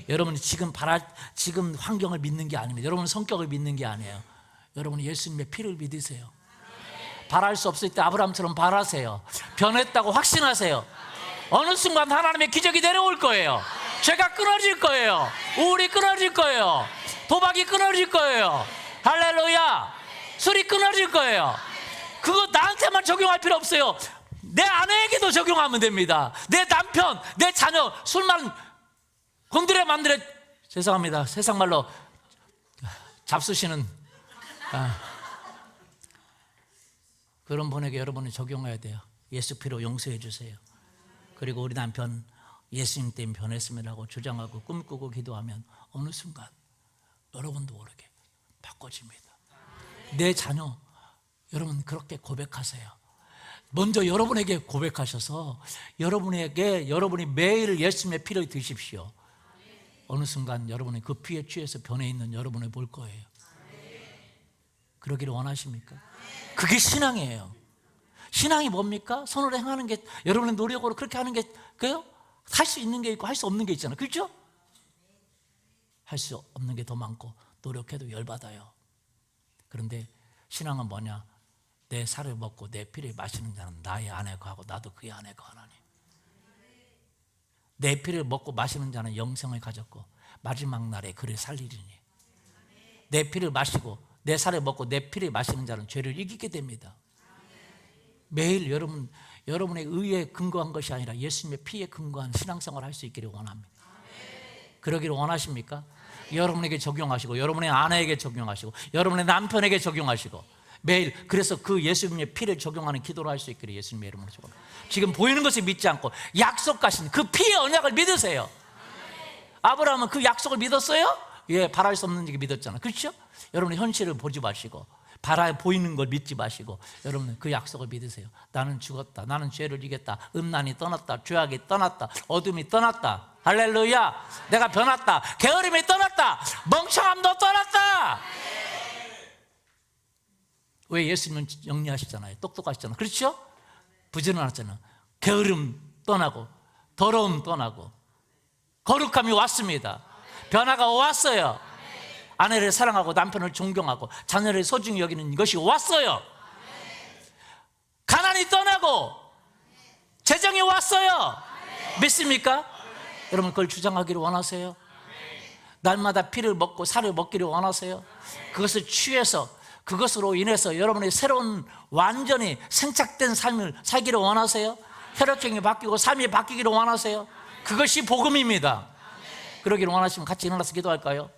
여러분이 지금 환경을 믿는 게 아닙니다. 여러분은 성격을 믿는 게 아니에요. 여러분은 예수님의 피를 믿으세요. 바랄 수 없을 때 아브라함처럼 바라세요. 변했다고 확신하세요. 어느 순간 하나님의 기적이 내려올 거예요. 죄가 끊어질 거예요. 우울이 끊어질 거예요. 도박이 끊어질 거예요. 할렐루야. 술이 끊어질 거예요. 그거 나한테만 적용할 필요 없어요. 내 아내에게도 적용하면 됩니다. 내 남편, 내 자녀, 술만 건드려 만들어. 죄송합니다. 세상 말로 잡수시는 그런 분에게 여러분은 적용해야 돼요. 예수 피로 용서해 주세요. 그리고 우리 남편 예수님 때문에 변했음이라고 주장하고 꿈꾸고 기도하면 어느 순간 여러분도 모르게 바꿔집니다. 내 자녀, 여러분 그렇게 고백하세요. 먼저 여러분에게 고백하셔서 여러분이 매일 예수님의 피를 드십시오. 어느 순간 여러분이 그 피에 취해서 변해 있는 여러분을 볼 거예요. 그러기를 원하십니까? 그게 신앙이에요. 신앙이 뭡니까? 손으로 행하는 게, 여러분의 노력으로 그렇게 하는 게, 그래요? 할 수 있는 게 있고 할 수 없는 게 있잖아요. 그렇죠? 할 수 없는 게 더 많고 노력해도 열받아요. 그런데 신앙은 뭐냐? 내 살을 먹고 내 피를 마시는 자는 나의 아내가 하고 나도 그의 아내가 하나니. 내 피를 먹고 마시는 자는 영생을 가졌고 마지막 날에 그를 살리리니. 내 피를 마시고 내 살을 먹고 내 피를 마시는 자는 죄를 이기게 됩니다. 매일 여러분의 의에 근거한 것이 아니라 예수님의 피에 근거한 신앙생활을 할 수 있기를 원합니다. 그러기를 원하십니까? 여러분에게 적용하시고 여러분의 아내에게 적용하시고 여러분의 남편에게 적용하시고 매일 그래서 그 예수님의 피를 적용하는 기도를 할 수 있기를 예수님의 이름으로 축원합니다. 지금 보이는 것을 믿지 않고 약속하신 그 피의 언약을 믿으세요. 아브라함은 그 약속을 믿었어요? 예, 바랄 수 없는 게 믿었잖아요. 그렇죠? 여러분의 현실을 보지 마시고 보이는 걸 믿지 마시고 여러분 그 약속을 믿으세요. 나는 죽었다. 나는 죄를 이겼다. 음란이 떠났다. 죄악이 떠났다. 어둠이 떠났다. 할렐루야. 내가 변했다. 게으름이 떠났다. 멍청함도 떠났다. 왜? 예수님은 영리하시잖아요. 똑똑하시잖아요. 그렇죠? 부지런하잖아요. 게으름 떠나고 더러움 떠나고 거룩함이 왔습니다. 변화가 왔어요. 아내를 사랑하고 남편을 존경하고 자녀를 소중히 여기는 것이 왔어요. 가난이 떠나고 재정이 왔어요. 믿습니까? 여러분 그걸 주장하기를 원하세요? 날마다 피를 먹고 살을 먹기를 원하세요? 그것을 취해서 그것으로 인해서 여러분의 새로운 완전히 생착된 삶을 살기를 원하세요? 혈액형이 바뀌고 삶이 바뀌기를 원하세요? 그것이 복음입니다. 그러기를 원하시면 같이 일어나서 기도할까요?